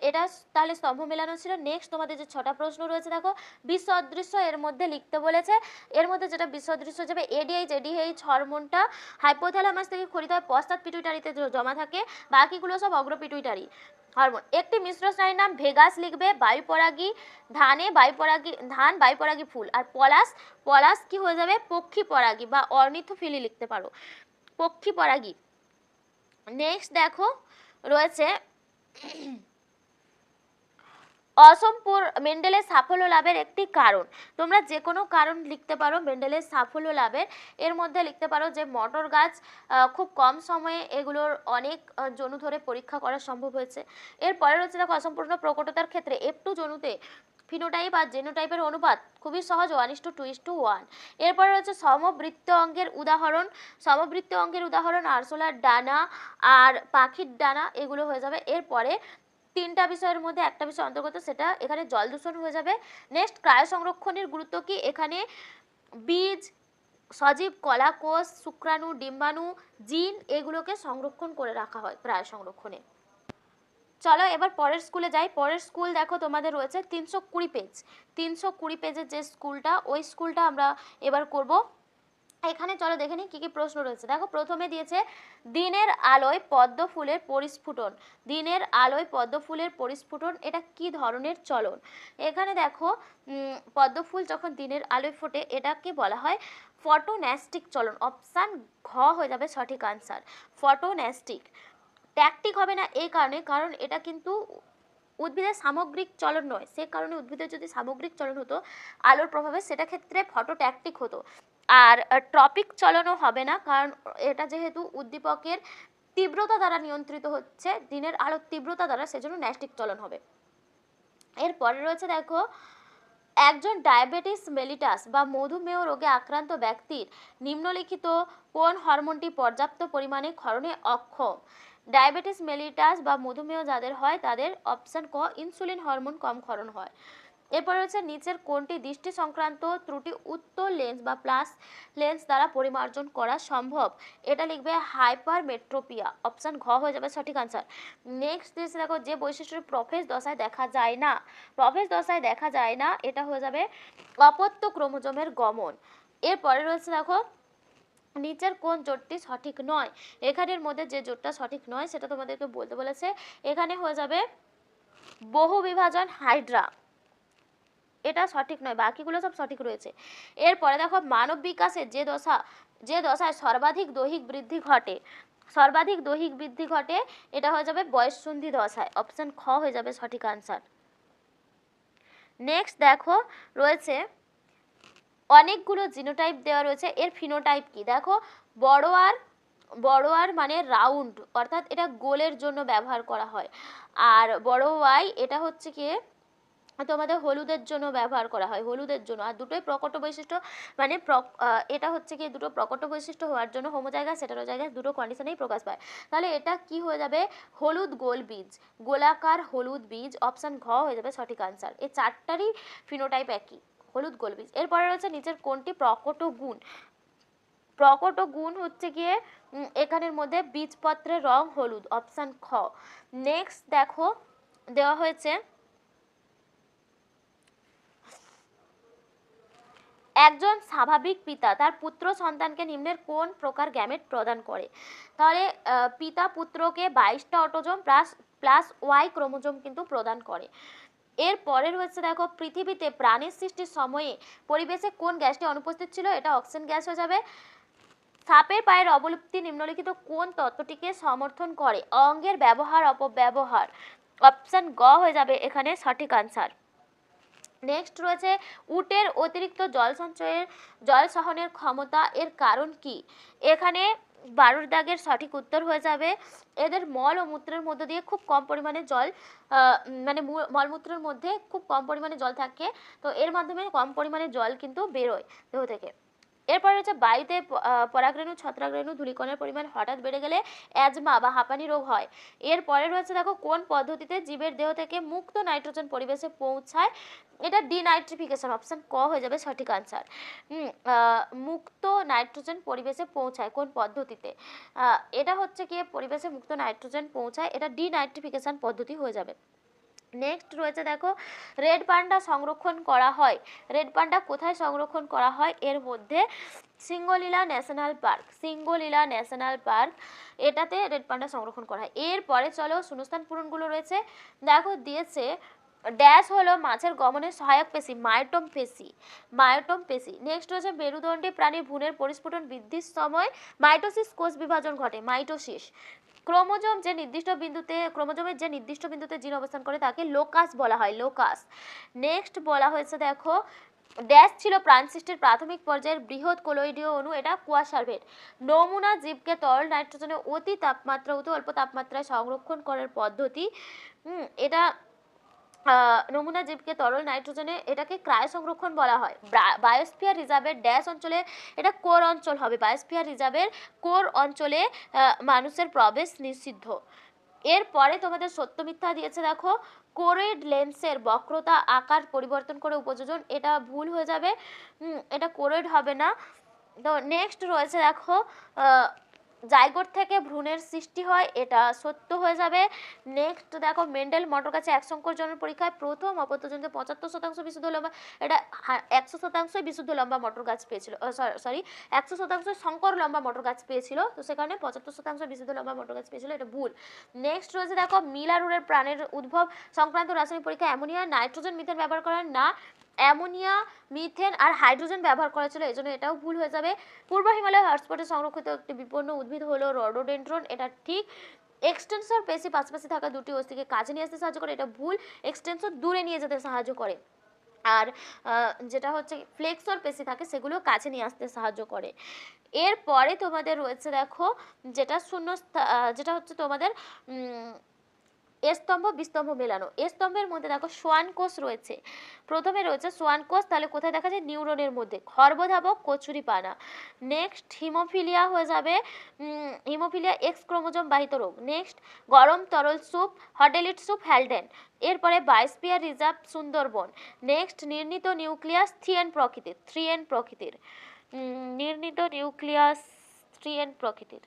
এটা তাহলে স্তম্ভ মেলানো ছিল। নেক্সট তোমাদের যে 6টা প্রশ্ন রয়েছে দেখো বিসদৃশ্য এর মধ্যে লিখতে বলেছে। এর মধ্যে যেটা বিসদৃশ্য যাবে এডিএইচ হরমোনটা হাইপোথ্যালামাস থেকে ক্ষরিত হয়, পশ্চাৎ পিটুইটারিতে জমা থাকে, বাকিগুলো সব অগ্র পিটুইটারি হরমোন। একটি মিশ্র স্নায়ুর নাম ভেগাস লিখবে। বায়ুপরাগী, ধান বায়ুপরাগী ফুল, আর পলাশ কি হয়ে যাবে? পক্ষী পরাগী বা অর্নিথোফিলি লিখতে পারো, পক্ষী পরাগী। নেক্সট দেখো রয়েছে মেন্ডেলের সাফল্য লাভের একটি কারণ, তোমরা যে কোনো কারণ লিখতে পারো মেন্ডেলের সাফল্য লাভের। এর মধ্যে লিখতে পারো যে মটর গাছ খুব কম সময়ে এগুলোর অনেক জনু ধরে পরীক্ষা করা সম্ভব হয়েছে। এরপরে রয়েছে দেখো অসম্পূর্ণ প্রকটতার ক্ষেত্রে F2 জনুতে ফিনোটাইপ আর জেনোটাইপের অনুপাত খুবই সহজ, 1:2:1। এরপরে রয়েছে সমবৃত্ত অঙ্গের উদাহরণ আরশোলার ডানা আর পাখির ডানা, এগুলো হয়ে যাবে। এরপরে 3টা বিষয়ের মধ্যে একটা বিষয় অন্তর্গত, সেটা এখানে জল দূষণ হয়ে যাবে। নেক্সট ক্রায় সংরক্ষণের গুরুত্ব কি? এখানে বীজ, সজীব, কলাকোষ, শুক্রাণু, ডিম্বাণু, জিন এগুলোকে সংরক্ষণ করে রাখা হয় ক্রায় সংরক্ষণে। চলো এবার পরের স্কুলে যাই। পরের স্কুল দেখো তোমাদের রয়েছে 320 পেজ, 320 পেজের যে স্কুলটা, ওই স্কুলটা আমরা এবার করব। এখানে চলো দেখে নিই কি কি প্রশ্ন রয়েছে। দেখো প্রথমে দিয়েছে দিনের আলোয় পদ্ম ফুলের পরিস্ফুটন, দিনের আলোয় পদ্ম ফুলের পরিস্ফুটন এটা কি ধরনের চলন? এখানে দেখো পদ্ম ফুল যখন দিনের আলোয় ফোটে এটাকে বলা হয় ফটোন্যাস্টিক চলন। অপশান ঘ হয়ে যাবে সঠিক আনসার, ফটোন্যাস্টিক। ট্যাকটিক হবে না এই কারণে, কারণ এটা কিন্তু উদ্ভিদের সামগ্রিক চলন নয়, সে কারণে উদ্ভিদের যদি সামগ্রিক চলন হতো আলোর প্রভাবে, সেটা ক্ষেত্রে ফটোট্যাকটিক হতো। আর ট্রপিক চলনও হবে না, কারণ এটা যেহেতু উদ্দীপকের তীব্রতা দ্বারা নিয়ন্ত্রিত হচ্ছে, দিনের আলোর তীব্রতা দ্বারা, সেজন্য ন্যাস্টিক চলন হবে। এরপরে রয়েছে দেখো, একজন ডায়াবেটিস মেলিটাস বা মধুমেহ রোগে আক্রান্ত ব্যক্তির নিম্নলিখিত কোন হরমোনটি পর্যাপ্ত পরিমাণে ক্ষরণে অক্ষম? ডায়াবেটিস মেলিটাস বা মধুমেহ যাদের হয় তাদের অপশন ক ইনসুলিন হরমোন কম ক্ষরণ হয়। এরপর হচ্ছে নিচের কোনটি দৃষ্টি সংক্রান্ত ত্রুটি উত্তর লেন্স বা প্লাস লেন্স দ্বারা পরিমার্জন করা সম্ভব? এটা লিখবে হাইপারমেট্রোপিয়া, অপশন ঘ হয়ে যাবে সঠিক আনসার। নেক্সট দিয়েছে দেখো, যে বৈশিষ্ট্য প্রফেজ দশায় দেখা যায় না, প্রফেজ দশায় দেখা যায় না, এটা হয়ে যাবে অপত্য ক্রোমোজোমের গমন। এরপরে রয়েছে দেখো, নিচের কোন জোটটি সঠিক নয়? এখানের মধ্যে যে জোটটা সঠিক নয় সেটা তোমাদেরকে বলতে বলেছে, এখানে হয়ে যাবে বহু বিভাজন হাইড্রা, এটা সঠিক নয়, বাকিগুলো সব সঠিক রয়েছে। এরপরে দেখো, মানব বিকাশের যে দশায় সর্বাধিক দৈহিক বৃদ্ধি ঘটে, সর্বাধিক দৈহিক বৃদ্ধি ঘটে, এটা হয়ে যাবে বয়ঃসন্ধি দশায়, অপশন খ হয়ে যাবে সঠিক আনসার। নেক্সট দেখো রয়েছে অনেকগুলো জিনোটাইপ দেওয়া রয়েছে, এর ফিনোটাইপ কি? দেখো, বড় আর মানে রাউন্ড, অর্থাৎ এটা গোলের জন্য ব্যবহার করা হয়। আর বড় ওয়াই এটা হচ্ছে কি তোমাদের হলুদের জন্য ব্যবহার করা হয়, হলুদের জন্য। আর দুটোই প্রকট বৈশিষ্ট্য, মানে এটা হচ্ছে কি দুটো প্রকট বৈশিষ্ট্য হওয়ার জন্য হোমোজাইগাস হেটেরোজাইগাস দুটো কন্ডিশনেই প্রকাশ পায়। তাহলে এটা কি হয়ে যাবে? হলুদ গোল বীজ, গোলাকার হলুদ বীজ, অপশন ঘ হয়ে যাবে সঠিক আনসার। এই চারটারই ফিনোটাইপ একই, হলুদ গোল বীজ। এরপরে রয়েছে নিচের কোনটি প্রকট গুণ? প্রকট গুণ হচ্ছে গিয়ে এখানের মধ্যে বীজপত্রের রং হলুদ, অপশন খ। নেক্সট দেখো দেওয়া হয়েছে, একজন স্বাভাবিক পিতা তার পুত্র সন্তানকে নিম্নের কোন প্রকার গ্যামেট প্রদান করে? তাহলে পিতা পুত্রকে 22টা অটোজোম প্লাস ওয়াই ক্রোমোজোম কিন্তু প্রদান করে। এরপরে রয়েছে দেখো, পৃথিবীতে প্রাণীর সৃষ্টির সময়ে পরিবেশে কোন গ্যাসটি অনুপস্থিত ছিল? এটা অক্সিজেন গ্যাস হয়ে যাবে। সাপের পায়ের অবলুপ্তি নিম্নলিখিত কোন তত্ত্বটিকে সমর্থন করে? অঙ্গের ব্যবহার অপব্যবহার, অপশন গ হয়ে যাবে এখানে সঠিক আনসার। নেক্সট রয়েছে, উটের অতিরিক্ত জল সহনের ক্ষমতা এর কারণ কি? এখানে 12 দাগের সঠিক উত্তর হয়ে যাবে, এদের মল ও মূত্রের মধ্য দিয়ে খুব কম পরিমাণে জল, মানে মলমূত্রের মধ্যে খুব কম পরিমাণে জল থাকে, তো এর মাধ্যমে কম পরিমাণে জল কিন্তু বেরোয় দেহ থেকে। এরপরে হচ্ছে বায়ুতে পরাগরেণু ছত্রাকরেণু ধূলিকণের পরিমাণ হঠাৎ বেড়ে গেলে অ্যাজমা বা হাঁপানি রোগ হয়। এরপরে রয়েছে দেখো, কোন পদ্ধতিতে জীবের দেহ থেকে মুক্ত নাইট্রোজেন পরিবেশে পৌঁছায়? এটা ডিনাইট্রিফিকেশন, অপশন ক হয়ে যাবে সঠিক আনসার। মুক্ত নাইট্রোজেন পরিবেশে পৌঁছায় কোন পদ্ধতিতে? এটা হচ্ছে কি পরিবেশে মুক্ত নাইট্রোজেন পৌঁছায়, এটা ডিনাইট্রিফিকেশন পদ্ধতি হয়ে যাবে। নেক্সট রয়েছে দেখো, রেড পান্ডা সংরক্ষণ করা হয়, রেড পান্ডা কোথায় সংরক্ষণ করা হয়? এর মধ্যে Singalila national park, Singalila national park, এটাতে রেড পান্ডা সংরক্ষণ করা হয়। এরপরে চলো শূন্যস্থান পূরণগুলো রয়েছে, দেখো দিয়েছে ড্যাশ হলো মাছের গমনের সহায়ক পেশি, মায়োটম পেশি, মায়োটম পেশি। নেক্সট রয়েছে মেরুদণ্ডী প্রাণীর ভ্রূণের পরিস্ফুটন বৃদ্ধির সময় মাইটোসিস কোষ বিভাজন ঘটে, মাইটোসিস। ক্রোমোজোমের যে নির্দিষ্ট বিন্দুতে জিন অবস্থান করে তাকে লোকাস বলা হয়, লোকাস। নেক্সট বলা হয়েছে দেখো, ড্যাশ ছিল প্রাণ সৃষ্টির প্রাথমিক পর্যায়ের বৃহৎ কোলয়েডীয় অণু, এটা কুয়াশার্ভেট। নমুনা জীবকে তরল নাইট্রোজেনে অতি অল্প তাপমাত্রায় সংরক্ষণ করার পদ্ধতি, এটা নমুনা জীবকে তরল নাইট্রোজেনে, এটাকে ক্রায় সংরক্ষণ বলা হয়। বায়োস্ফিয়ার রিজার্ভের ড্যাশ অঞ্চলে, এটা কোর অঞ্চল হবে, বায়োস্ফিয়ার রিজার্ভের কোর অঞ্চলে মানুষের প্রবেশ নিষিদ্ধ। এরপরে তোমাদের সত্য মিথ্যা দিয়েছে দেখো, কোরেড লেন্সের বক্রতা আকার পরিবর্তন করে উপযোজন, এটা ভুল হয়ে যাবে, এটা কোরেড হবে না। তো নেক্সট রয়েছে দেখো, জাইগোট থেকে ভ্রূণের সৃষ্টি হয়, এটা সত্য হয়ে যাবে। নেক্সট দেখো, মেন্ডেল মটর গাছে এক সংকর জন্মের পরীক্ষায় প্রথম অপত্যজনকে 75% বিশুদ্ধ লম্বা, এটা 100% বিশুদ্ধ লম্বা মটর গাছ পেয়েছিল, সরি 100% সংকর লম্বা মটর গাছ পেয়েছিল, তো সেখানে 75% বিশুদ্ধ লম্বা মটর গাছ পেয়েছিল, এটা ভুল। নেক্সট রয়েছে দেখো, মিলারুরের প্রাণের উদ্ভব সংক্রান্ত রাসায়নিক পরীক্ষা অ্যামোনিয়া নাইট্রোজেন মিথেন ব্যবহার করেন না, অ্যামোনিয়া, মিথেন আর হাইড্রোজেন ব্যবহার করা ছিল, এই জন্য এটাও ভুল হয়ে যাবে। পূর্ব হিমালয় হটস্পটে সংরক্ষিত একটি বিপন্ন উদ্ভিদ হলো রডোডেন্ড্রন, এটা ঠিক। এক্সটেন্সর পেশি পাশাপাশি থাকা দুটি অস্থিকে কাছে নিয়ে আসতে সাহায্য করে, এটা ভুল। এক্সটেন্সর দূরে নিয়ে যেতে সাহায্য করে। আর যেটা হচ্ছে ফ্লেক্সর পেশি থাকে সেগুলো কাছে নিয়ে আসতে সাহায্য করে। এরপরে তোমাদের রয়েছে দেখো যেটা যেটা হচ্ছে তোমাদের স্তম্ভ বিস্তম্ভ মেলানো। স্তম্ভের মধ্যে দেখো সোয়ান কোষ রয়েছে। প্রথমে রয়েছে সোয়ান কোষ, তাহলে কোথায় দেখা যায়? নিউরনের মধ্যে। খর্বধাবক কচুরিপানা। নেক্সট হিমোফিলিয়া হয়ে যাবে, হিমোফিলিয়া এক্স ক্রোমোজোম বাহিত রোগ। নেক্সট গরম তরল স্যুপ, হটেলিট স্যুপ, হ্যালডেন। এরপরে বায়োস্ফিয়ার রিজার্ভ সুন্দরবন। নেক্সট নির্ণীত নিউক্লিয়াস 3N প্রকৃতির, 3N প্রকৃতির। নির্ণীত নিউক্লিয়াস 3N প্রকৃতির।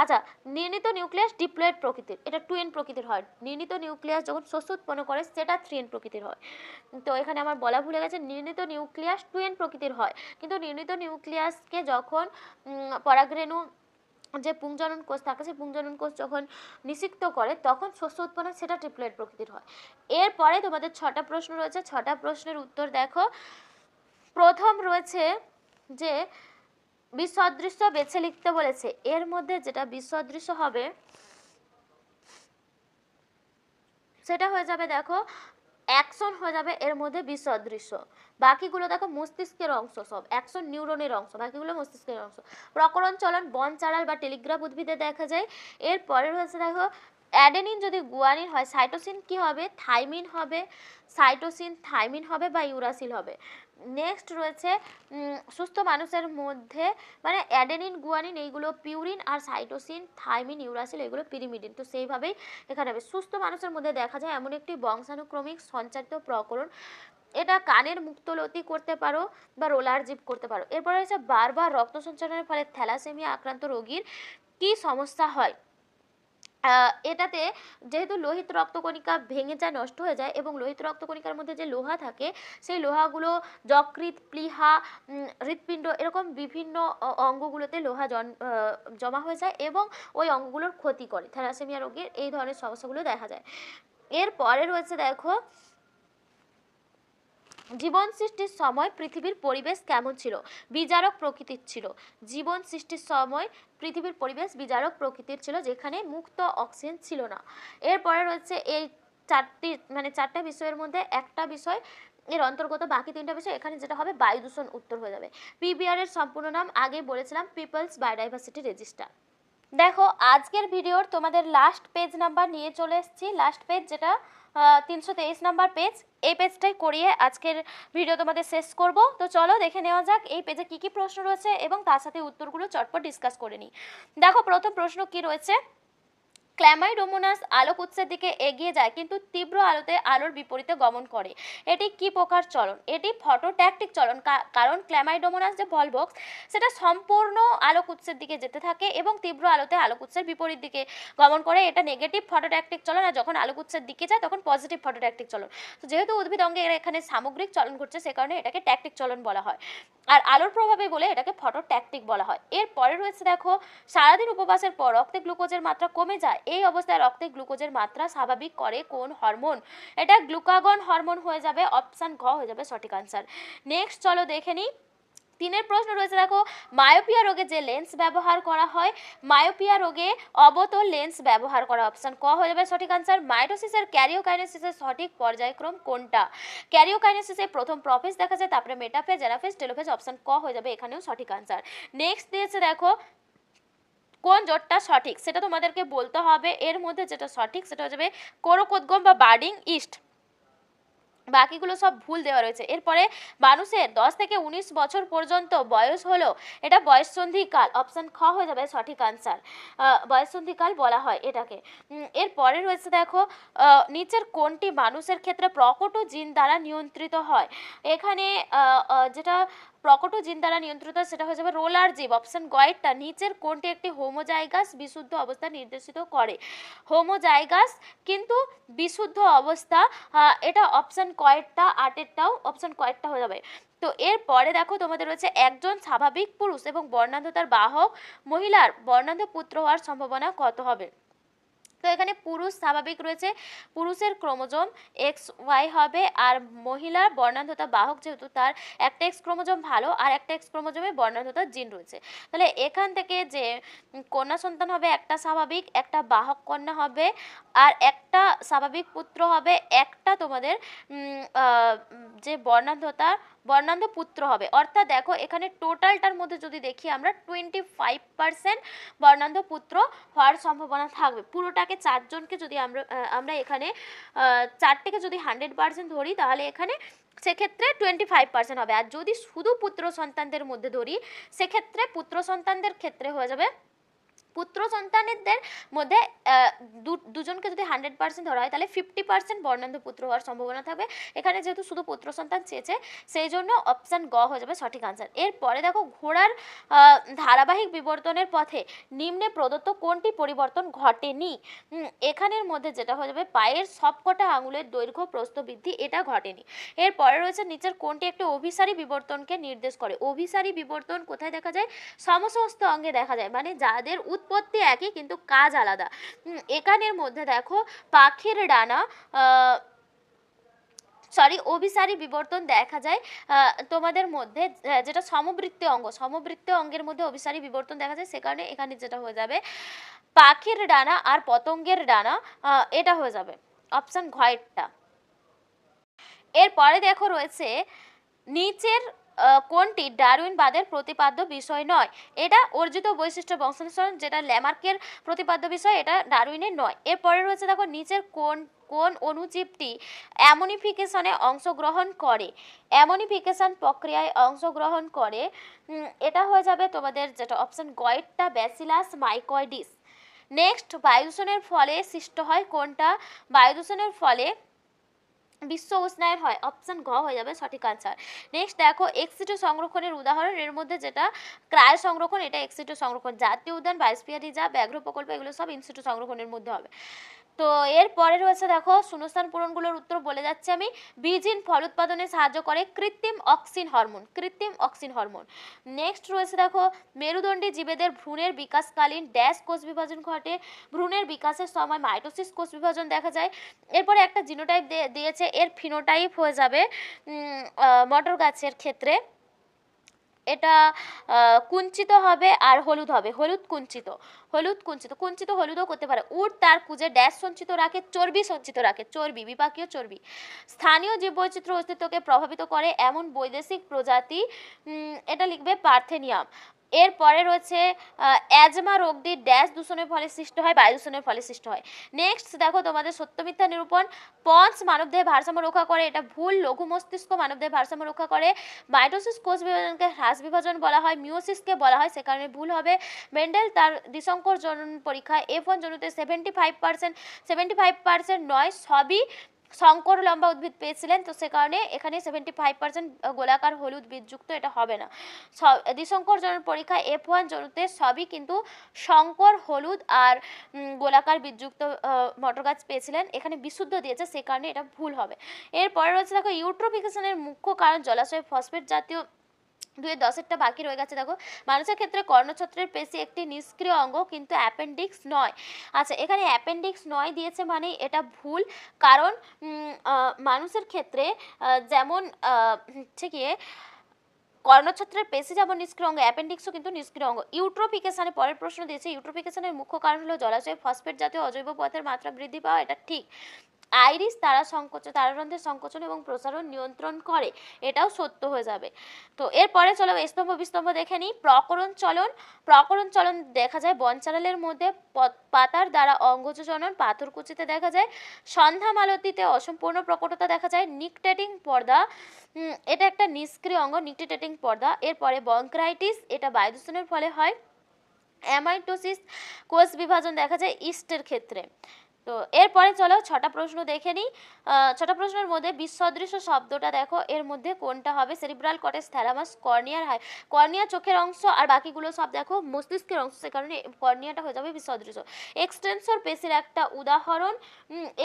আচ্ছা, নির্ণীত নিউক্লিয়াস ডিপ্লয়েড প্রকৃতির, এটা 2N প্রকৃতির হয়। নির্ণীত নিউক্লিয়াস যখন শস্য উৎপন্ন করে সেটা 3N প্রকৃতির হয়। তো এখানে আমার বলা ভুলে গেছে, নির্ণীত নিউক্লিয়াস 2N প্রকৃতির হয়, কিন্তু নির্ণীত নিউক্লিয়াসকে যখন পরাগরেণু যে পুংজনন কোষ থাকে সেই পুংজনন কোষ যখন নিষিক্ত করে তখন শস্য উৎপন্ন, সেটা ট্রিপ্লয়েড প্রকৃতির হয়। এরপরে তোমাদের 6টা প্রশ্ন রয়েছে, 6টা প্রশ্নের উত্তর দেখো। প্রথম রয়েছে যে বিসদৃশ্য বেছে লিখতে বলেছে, এর মধ্যে যেটা বিসদৃশ্য হবে সেটা হয়ে যাবে দেখো অ্যাকশন হয়ে যাবে এর মধ্যে বিসদৃশ্য। বাকিগুলো দেখো মস্তিষ্কের অংশ, সব অ্যাকশন নিউরনের অংশ, বাকিগুলো মস্তিষ্কের অংশ। প্রকরণ চলন বন চারাল বা টেলিগ্রাফ উদ্ভিদে দেখা যায়। এরপরে রয়েছে দেখো অ্যাডেনিন যদি গুয়ানিন হয়, সাইটোসিন কি হবে? থাইমিন হবে। সাইটোসিন থাইমিন হবে বা ইউরাসিল হবে। নেক্সট রয়েছে সুস্থ মানুষের মধ্যে, মানে অ্যাডেনিন গুয়ানিন এইগুলো পিউরিন, আর সাইটোসিন থাইমিন ইউরাসিল এগুলো পিরিমিডিন। তো সেইভাবেই এখানে হবে। সুস্থ মানুষের মধ্যে দেখা যায় এমন একটি বংশানুক্রমিক সঞ্চারিত প্রকরণ, এটা কানের মুক্তলতি করতে পারো বা রোলার জিপ করতে পারো। এরপরে হচ্ছে বারবার রক্ত সঞ্চালনের ফলে থ্যালাসেমিয়া আক্রান্ত রোগীর কি সমস্যা হয়? এটাতে যেহেতু লোহিত রক্তকণিকা ভেঙে যায়, নষ্ট হয়ে যায়, এবং লোহিত রক্তকণিকার মধ্যে যে লোহা থাকে সেই লোহাগুলো যকৃৎ, প্লীহা, হৃৎপিণ্ড এরকম বিভিন্ন অঙ্গগুলোতে লোহা জমা হয়ে যায় এবং ওই অঙ্গগুলোর ক্ষতি করে। থ্যালাসেমিয়া রোগীর এই ধরনের সমস্যাগুলো দেখা যায়। এরপরে রয়েছে দেখো জীবন সৃষ্টির সময় পৃথিবীর পরিবেশ কেমন ছিল? বিজারক প্রকৃতির ছিল। জীবন সৃষ্টির সময় পৃথিবীর পরিবেশ বিজারক প্রকৃতির ছিল, যেখানে মুক্ত অক্সিজেন ছিল না। এরপরে রয়েছে এই চারটা বিষয়ের মধ্যে একটা বিষয় এর অন্তর্গত, বাকি 3টা বিষয় এখানে যেটা হবে বায়ু দূষণ উত্তর হয়ে যাবে। পিবিআর এর সম্পূর্ণ নাম আগে বলেছিলাম, পিপলস বায়োডাইভার্সিটি রেজিস্টার। দেখো আজকের ভিডিওর তোমাদের লাস্ট পেজ নাম্বার নিয়ে চলে এসেছি, লাস্ট পেজ যেটা 323 নাম্বার পেজ, এই পেজটাই করিয়ে আজকের ভিডিও তোমাদের শেষ করব। তো চলো দেখে নেওয়া যাক এই পেজে কি কি প্রশ্ন রয়েছে এবং তার সাথে উত্তরগুলো চটপট ডিসকাস করে নিই। দেখো প্রথম প্রশ্ন কি রয়েছে, ক্ল্যামাইডোমোনাস আলোক উৎসের দিকে এগিয়ে যায় কিন্তু তীব্র আলোতে আলোর বিপরীতে গমন করে, এটি কি প্রকার চলন? এটি ফটোট্যাকটিক চলন, কারণ ক্ল্যামাইডোমোনাস যে বলবক্স সেটা সম্পূর্ণ আলোক উৎসের দিকে যেতে থাকে এবং তীব্র আলোতে আলোক উৎসের বিপরীত দিকে গমন করে, এটা নেগেটিভ ফটোট্যাকটিক চলন। আর যখন আলোক উৎসের দিকে যায় তখন পজিটিভ ফটোট্যাকটিক চলন। তো যেহেতু উদ্ভিদ অঙ্গে এখানে সামগ্রিক চলন ঘটছে সে কারণে এটাকে ট্যাকটিক চলন বলা হয়, আর আলোর প্রভাবে বলে এটাকে ফটোট্যাকটিক বলা হয়। এরপরে রয়েছে দেখো সারাদিন উপবাসের পর রক্তে গ্লুকোজের মাত্রা কমে যায়, এই অবস্থায় রক্তে গ্লুকোজের মাত্রা স্বাভাবিক করে কোন হরমোন? এটা গ্লুকাগন হরমোন হয়ে যাবে, অপশন ঘ হয়ে যাবে সঠিক আনসার। নেক্সট চলো দেখে নিই, 3 প্রশ্ন রয়েছে দেখো মায়োপিয়া রোগে যে লেন্স ব্যবহার করা হয়, মায়োপিয়া রোগে অবতল লেন্স ব্যবহার করা, অপশন ক হয়ে যাবে সঠিক আনসার। মাইটোসিসের ক্যারিওকাইনেসিসের সঠিক পর্যায়ক্রম কোনটা? ক্যারিওকাইনেসিসে প্রথম প্রোফেজ দেখা যায়, তারপরে মেটাফেজ, অ্যানাফেজ, টেলোফেজ, অপশন ক হয়ে যাবে এখানেও সঠিক আনসার। নেক্সট দিয়েছে দেখো কোন জোটটা সঠিক সেটা তোমাদেরকে বলতে হবে, এর মধ্যে যেটা সঠিক সেটা হয়ে যাবে কোরকোদ্গম বা বার্ডিং ইস্ট, বাকিগুলো সব ভুল দেওয়া রয়েছে। এরপরে মানুষের 10 থেকে 19 বছর পর্যন্ত বয়স হলো, এটা বয়ঃসন্ধিকাল, অপশন খ হয়ে যাবে সঠিক আনসার। বয়ঃসন্ধিকাল বলা হয় এটাকে। এরপরে রয়েছে দেখো নিচের কোনটি মানুষের ক্ষেত্রে প্রকট জিন দ্বারা নিয়ন্ত্রিত হয়? এখানে যেটা প্রকট জিন দ্বারা নিয়ন্ত্রিত সেটা হয়ে যাবে রোলার জীব, অপশন গয়েরটা। নিচের কোনটি একটি হোমোজাইগাস বিশুদ্ধ অবস্থা নির্দেশিত করে? হোমোজাইগাস কিন্তু বিশুদ্ধ অবস্থা, এটা অপশন কয়েকটা, 8এরটাও অপশন কয়েকটা হয়ে যাবে। তো এরপরে দেখো তোমাদের রয়েছে একজন স্বাভাবিক পুরুষ এবং বর্ণান্ধতার বাহক মহিলার বর্ণান্ধ পুত্র হওয়ার সম্ভাবনা কত হবে? তো তো এখানে পুরুষ স্বাভাবিক রয়েছে, পুরুষের ক্রোমোজোম XY হবে, আর মহিলার বর্ণাঢ্যতা বাহক যেহেতু তার একটা X ক্রোমোজোম ভালো আর একটা X ক্রোমোজোমে বর্ণাঢ্যতা জিন রয়েছে। তাহলে এখান থেকে যে কন্যা সন্তান হবে একটা স্বাভাবিক, একটা বাহক কন্যা হবে, আর একটা স্বাভাবিক পুত্র হবে, একটা তোমাদের যে বর্ণাঢ্য পুত্র হবে। অর্থাৎ দেখো এখানে টোটালটার মধ্যে যদি দেখি আমরা 25% বর্ণাঢ্য পুত্র হওয়ার সম্ভাবনা থাকবে। পুরোটাকে 4 জনকে যদি আমরা এখানে 4টিকে যদি 100% ধরি তাহলে এখানে সেক্ষেত্রে 25% হবে। আর যদি শুধু পুত্র সন্তানদের মধ্যে ধরি সেক্ষেত্রে পুত্র সন্তানদের ক্ষেত্রে হয়ে যাবে, পুত্র সন্তানদের মধ্যে দুজনকে যদি 100% ধরা হয় তাহলে 50% বর্ণাঢ্য পুত্র হওয়ার সম্ভাবনা থাকবে। এখানে যেহেতু শুধু পুত্র সন্তান চেয়েছে সেই জন্য অপশান গ হয়ে যাবে সঠিক আনসার। এরপরে দেখো ঘোড়ার ধারাবাহিক বিবর্তনের পথে নিম্নে প্রদত্ত কোনটি পরিবর্তন ঘটেনি? এখানের মধ্যে যেটা হয়ে যাবে পায়ের সবকটা আঙুলের দৈর্ঘ্য প্রস্থ বৃদ্ধি, এটা ঘটেনি। এরপরে রয়েছে নিচের কোনটি একটি অভিসারী বিবর্তনকে নির্দেশ করে? অভিসারী বিবর্তন কোথায় দেখা যায়? সমস্ত অঙ্গে দেখা যায়, মানে যাদের উৎপত্তি একই কিন্তু কাজ আলাদা। এখানের মধ্যে দেখো পাখির ডানা অভিসারী বিবর্তন দেখা যায় তোমাদের মধ্যে যেটা সমবৃত্তীয় অঙ্গের মধ্যে অভিসারী বিবর্তন দেখা যায়, সে কারণে এখানে যেটা হয়ে যাবে পাখির ডানা আর পতঙ্গের ডানা, এটা হয়ে যাবে অপশন ঘয়েরটা। এরপরে দেখো রয়েছে নিচের কোনটি ডারউইনবাদের প্রতিপাদ্য বিষয় নয়? এটা অর্জিত বৈশিষ্ট্য বংশানুসরণ, যেটা ল্যামার্কের প্রতিপাদ্য বিষয়, এটা ডারউইনের নয়। এরপরে রয়েছে দেখো নিচের কোন অণুজীবটি অ্যামোনিফিকেশনে অংশগ্রহণ করে? অ্যামোনিফিকেশন প্রক্রিয়ায় অংশগ্রহণ করে, এটা হয়ে যাবে তোমাদের যেটা অপশন গয়েরটা, ব্যাসিলাস মাইকয়েডিস। নেক্সট বায়ুদূষণের ফলে সৃষ্ট হয় কোনটা? বায়ুদূষণের ফলে বিশ্ব উষ্ণায়ন হয়, অপশন ঘ হয়ে যাবে সঠিক আনসার। নেক্সট দেখো এক্সিটু সংরক্ষণের উদাহরণ, এর মধ্যে যেটা ক্রায় সংরক্ষণ, এটা এক্সিটু সংরক্ষণ। জাতীয় উদ্যান, বায়োস্ফিয়ার রিজার্ভ, ব্যাঘ্র প্রকল্প, এগুলো সব ইনসিটু সংরক্ষণের মধ্যে হবে। তো এরপরে রয়েছে দেখো শূন্যস্থান পূরণগুলোর উত্তর বলে যাচ্ছে আমি। বীজিন ফল উৎপাদনে সাহায্য করে কৃত্রিম অক্সিন হরমোন। নেক্সট রয়েছে দেখো মেরুদণ্ডী জীবেদের ভ্রূণের বিকাশকালীন ড্যাশ কোষ বিভাজন ঘটে? ভ্রূণের বিকাশের সময় মাইটোসিস কোষ বিভাজন দেখা যায়। এরপরে একটা জিনোটাইপ দিয়েছে, এর ফিনোটাইপ হয়ে যাবে মটর গাছের ক্ষেত্রে এটা কুঞ্চিত হবে আর হলুদ হবে, হলুদ কুঞ্চিত হলুদও করতে পারে। উট তার কুঁজে ড্যাশ সঞ্চিত রাখে? চর্বি সঞ্চিত রাখে, বিপাকীয় চর্বি। স্থানীয় জীববৈচিত্র্য অস্তিত্বকে প্রভাবিত করে এমন বৈদেশিক প্রজাতি, এটা লিখবে পার্থেনিয়াম। এরপরে রয়েছে অ্যাজমা রোগটি ড্যাশ দূষণের ফলে সৃষ্ট হয়? বায়ু দূষণের ফলে সৃষ্ট হয়। নেক্সট দেখো তোমাদের সত্য মিথ্যা নিরূপণ। পন্স মানবদেহে ভারসাম্য রক্ষা করে, এটা ভুল। লঘু মস্তিষ্ক মানবদেহে ভারসাম্য রক্ষা করে। মাইটোসিস কোষ বিভাজনকে হ্রাস বিভাজন বলা হয়, মিওসিসকে বলা হয়, সে কারণে ভুল হবে। মেন্ডেল তার দ্বিসংকর জনন পরীক্ষায় F1 জনুতে 75% নয়, সবই শঙ্কর লম্বা উদ্ভিদ পেয়েছিলেন, তো সে কারণে এখানে 75% গোলাকার হলুদ বীজযুক্ত, এটা হবে না। দ্বিসংকর জনন পরীক্ষায় F1 জনুতে সবই কিন্তু শঙ্কর হলুদ আর গোলাকার বীজযুক্ত মটর গাছ পেয়েছিলেন, এখানে বিশুদ্ধ দিয়েছে, সে কারণে এটা ভুল হবে। এরপরে রয়েছে দেখো ইউট্রোফিকেশনের মুখ্য কারণ জলাশয় ফসফেট জাতীয়। 2-10 বাকি রয়ে গেছে। দেখো মানুষের ক্ষেত্রে কর্ণছত্রের পেশি একটি নিষ্ক্রিয় অঙ্গ কিন্তু অ্যাপেন্ডিক্স নয়। আচ্ছা এখানে অ্যাপেন্ডিক্স নয় দিয়েছে মানে এটা ভুল, কারণ মানুষের ক্ষেত্রে যেমন হচ্ছে গিয়ে কর্ণছত্রের পেশি যেমন নিষ্ক্রিয় অঙ্গ, অ্যাপেন্ডিক্সও কিন্তু নিষ্ক্রিয় অঙ্গ। ইউট্রোফিকেশনে পরের প্রশ্ন দিয়েছে, ইউট্রোফিকেশনের মুখ্য কারণ হলো জলাশয়ে ফসফেট জাতীয় অজৈব পদার্থের মাত্রা বৃদ্ধি পাওয়া, এটা ঠিক। আইরিস তারারন্ধ্রের সংকোচন এবং প্রসারণ নিয়ন্ত্রণ করে, এটাও সত্য হয়ে যাবে। তো এরপরে চলো স্তম্ভ বিস্তম্ভ দেখে নিই। প্রকরণ চলন দেখা যায় বনচারালের মধ্যে, পাতার দ্বারা অঙ্গজ জনন পাথরকুচিতে দেখা যায়, সন্ধ্যা মালতীতে অসম্পূর্ণ প্রকটতা দেখা যায়, নিকটেটিং পর্দা এটা একটা নিষ্ক্রিয় অঙ্গ, নিকটেটিং পর্দা। এরপরে বঙ্ক্রাইটিস, এটা বায়ুদূষণের ফলে হয়। অ্যামাইটোসিস কোষ বিভাজন দেখা যায় ইস্টের ক্ষেত্রে। তো এরপরে চলো 6টা প্রশ্ন দেখে নিই। 6টা প্রশ্নের মধ্যে বিসদৃশ শব্দটা দেখো, এর মধ্যে কোনটা হবে? সেরিব্রাল কর্টেক্স, থ্যালামাস, কর্নিয়া চোখের অংশ আর বাকিগুলো সব দেখো মস্তিষ্কের অংশ, সে কারণে কর্নিয়াটা হয়ে যাবে বিসদৃশ। এক্সটেন্সর পেশির একটা উদাহরণ,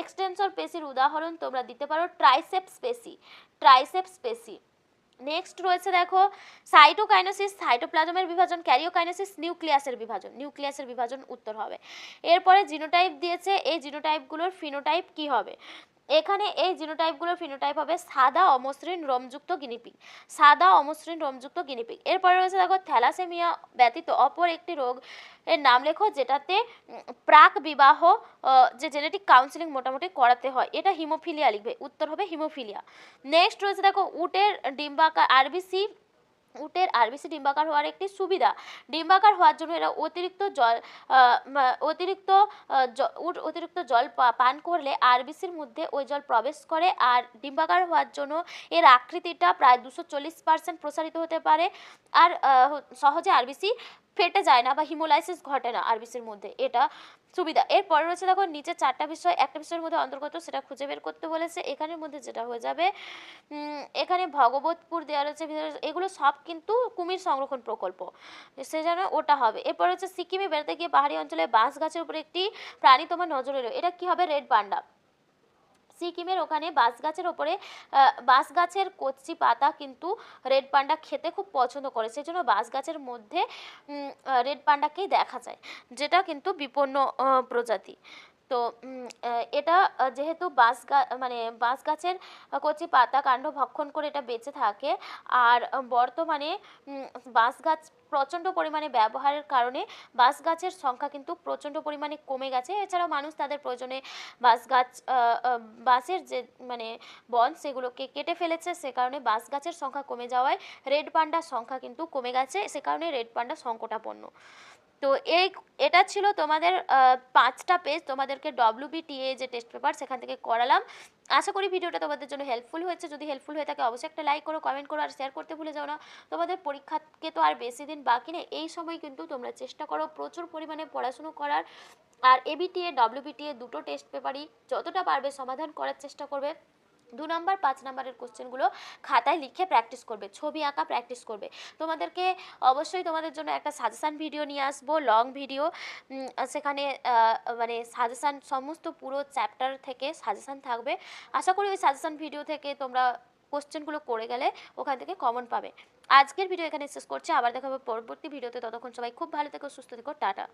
এক্সটেন্সর পেশির উদাহরণ তোমরা দিতে পারো ট্রাইসেপস পেশি। নেক্সট রয়েছে দেখো সাইটোকাইনেসিস, সাইটোপ্লাজমের বিভাজন, ক্যারিওকাইনেসিস, নিউক্লিয়াসের বিভাজন। নিউক্লিয়াসের বিভাজন উত্তর হবে। এরপরে জিনোটাইপ দিয়েছে, এই জিনোটাইপগুলোর ফিনোটাইপ কি হবে? এখানে এই জিনোটাইপগুলোর ফিনোটাইপ হবে সাদা অমসৃণ রোমযুক্ত গিনিপিগ, সাদা অমসৃণ রোমযুক্ত গিনিপিগ। এরপরে রয়েছে দেখো থ্যালাসেমিয়া ব্যতীত অপর একটি রোগ এর নাম লেখো যেটাতে প্রাক বিবাহ যে জেনেটিক কাউন্সিলিং মোটামুটি করাতে হয়, এটা হিমোফিলিয়া লিখবে, উত্তর হবে হিমোফিলিয়া। নেক্সট রয়েছে দেখো উটের ডিম্বাকার আরবিসি, উটের আরবিসি ডিম্বাকার হওয়ার একটি সুবিধা, ডিম্বাকার হওয়ার জন্য এরা অতিরিক্ত জল অতিরিক্ত জল পান করলে আরবিসির মধ্যে ওই জল প্রবেশ করে, আর ডিম্বাকার হওয়ার জন্য এর আকৃতিটা প্রায় 240% প্রসারিত হতে পারে, আর সহজে আরবিসি ফেটে যায় না বা হিমোলাইসিস ঘটে না আরবিসির মধ্যে, এটা সুবিধা। এরপরে রয়েছে দেখো নিচে 4টা বিষয় একটা বিষয়ের মধ্যে অন্তর্গত, সেটা খুঁজে বের করতে বলেছে। এখানের মধ্যে যেটা হয়ে যাবে, এখানে ভগবতপুর দেওয়া রয়েছে, এগুলো সব কিন্তু কুমির সংরক্ষণ প্রকল্প, সে যেন ওটা হবে। এরপর হচ্ছে সিকিমে বেড়াতে গিয়ে পাহাড়ি অঞ্চলে বাঁশ গাছের উপরে একটি প্রাণী তোমার নজরে এলো, এটা কি হবে? Red panda. সিকিমের ওখানে বাঁশ গাছের ওপরে বাঁশ গাছের কচি পাতা কিন্তু রেড পান্ডা খেতে খুব পছন্দ করে, সেই জন্য বাঁশ গাছের মধ্যে রেড পান্ডাকেই দেখা যায়, যেটা কিন্তু বিপন্ন প্রজাতি। তো এটা যেহেতু মানে বাঁশ গাছের কচি পাতা কাণ্ড ভক্ষণ করে এটা বেঁচে থাকে, আর বর্তমানে বাঁশ গাছ প্রচণ্ড পরিমাণে ব্যবহারের কারণে বাঁশ গাছের সংখ্যা কিন্তু প্রচণ্ড পরিমাণে কমে গেছে। এছাড়াও মানুষ তাদের প্রয়োজনে বাঁশ গাছ বাঁশের যে মানে বন সেগুলোকে কেটে ফেলেছে, সে কারণে বাঁশ গাছের সংখ্যা কমে যাওয়ায় রেড পান্ডার সংখ্যা কিন্তু কমে গেছে, সে কারণে রেড পান্ডা সংকটাপন্ন। তো এটা ছিল তোমাদের 5টা পেজ, তোমাদেরকে WBTA যে টেস্ট পেপার সেখান থেকে করালাম। আশা করি ভিডিওটা তোমাদের জন্য হেল্পফুল হয়েছে। যদি হেল্পফুল হয়ে থাকে অবশ্যই একটা লাইক করো, কমেন্ট করো, আর শেয়ার করতে ভুলে যাও না। তোমাদের পরীক্ষাকে তো আর বেশি দিন বাকি নেই, এই সময় কিন্তু তোমরা চেষ্টা করো প্রচুর পরিমাণে পড়াশুনো করার, আর ABTA WBTA দুটো টেস্ট পেপারই যতটা পারবে সমাধান করার চেষ্টা করবে। 2 নম্বর 5 নম্বরের কোশ্চেনগুলো খাতায় লিখে প্র্যাকটিস করবে, ছবি আঁকা প্র্যাকটিস করবে। তোমাদেরকে অবশ্যই তোমাদের জন্য একটা সাজেশান ভিডিও নিয়ে আসবো, লং ভিডিও, সেখানে মানে সাজেশান সমস্ত পুরো চ্যাপ্টার থেকে সাজেশান থাকবে। আশা করি ওই সাজেশান ভিডিও থেকে তোমরা কোশ্চেনগুলো করে গেলে ওখান থেকে কমন পাবে। আজকের ভিডিও এখানে শেষ করছি, আবার দেখা হবে পরবর্তী ভিডিওতে। ততক্ষণ সবাই খুব ভালো থেকো, সুস্থ থেকো, টাটা।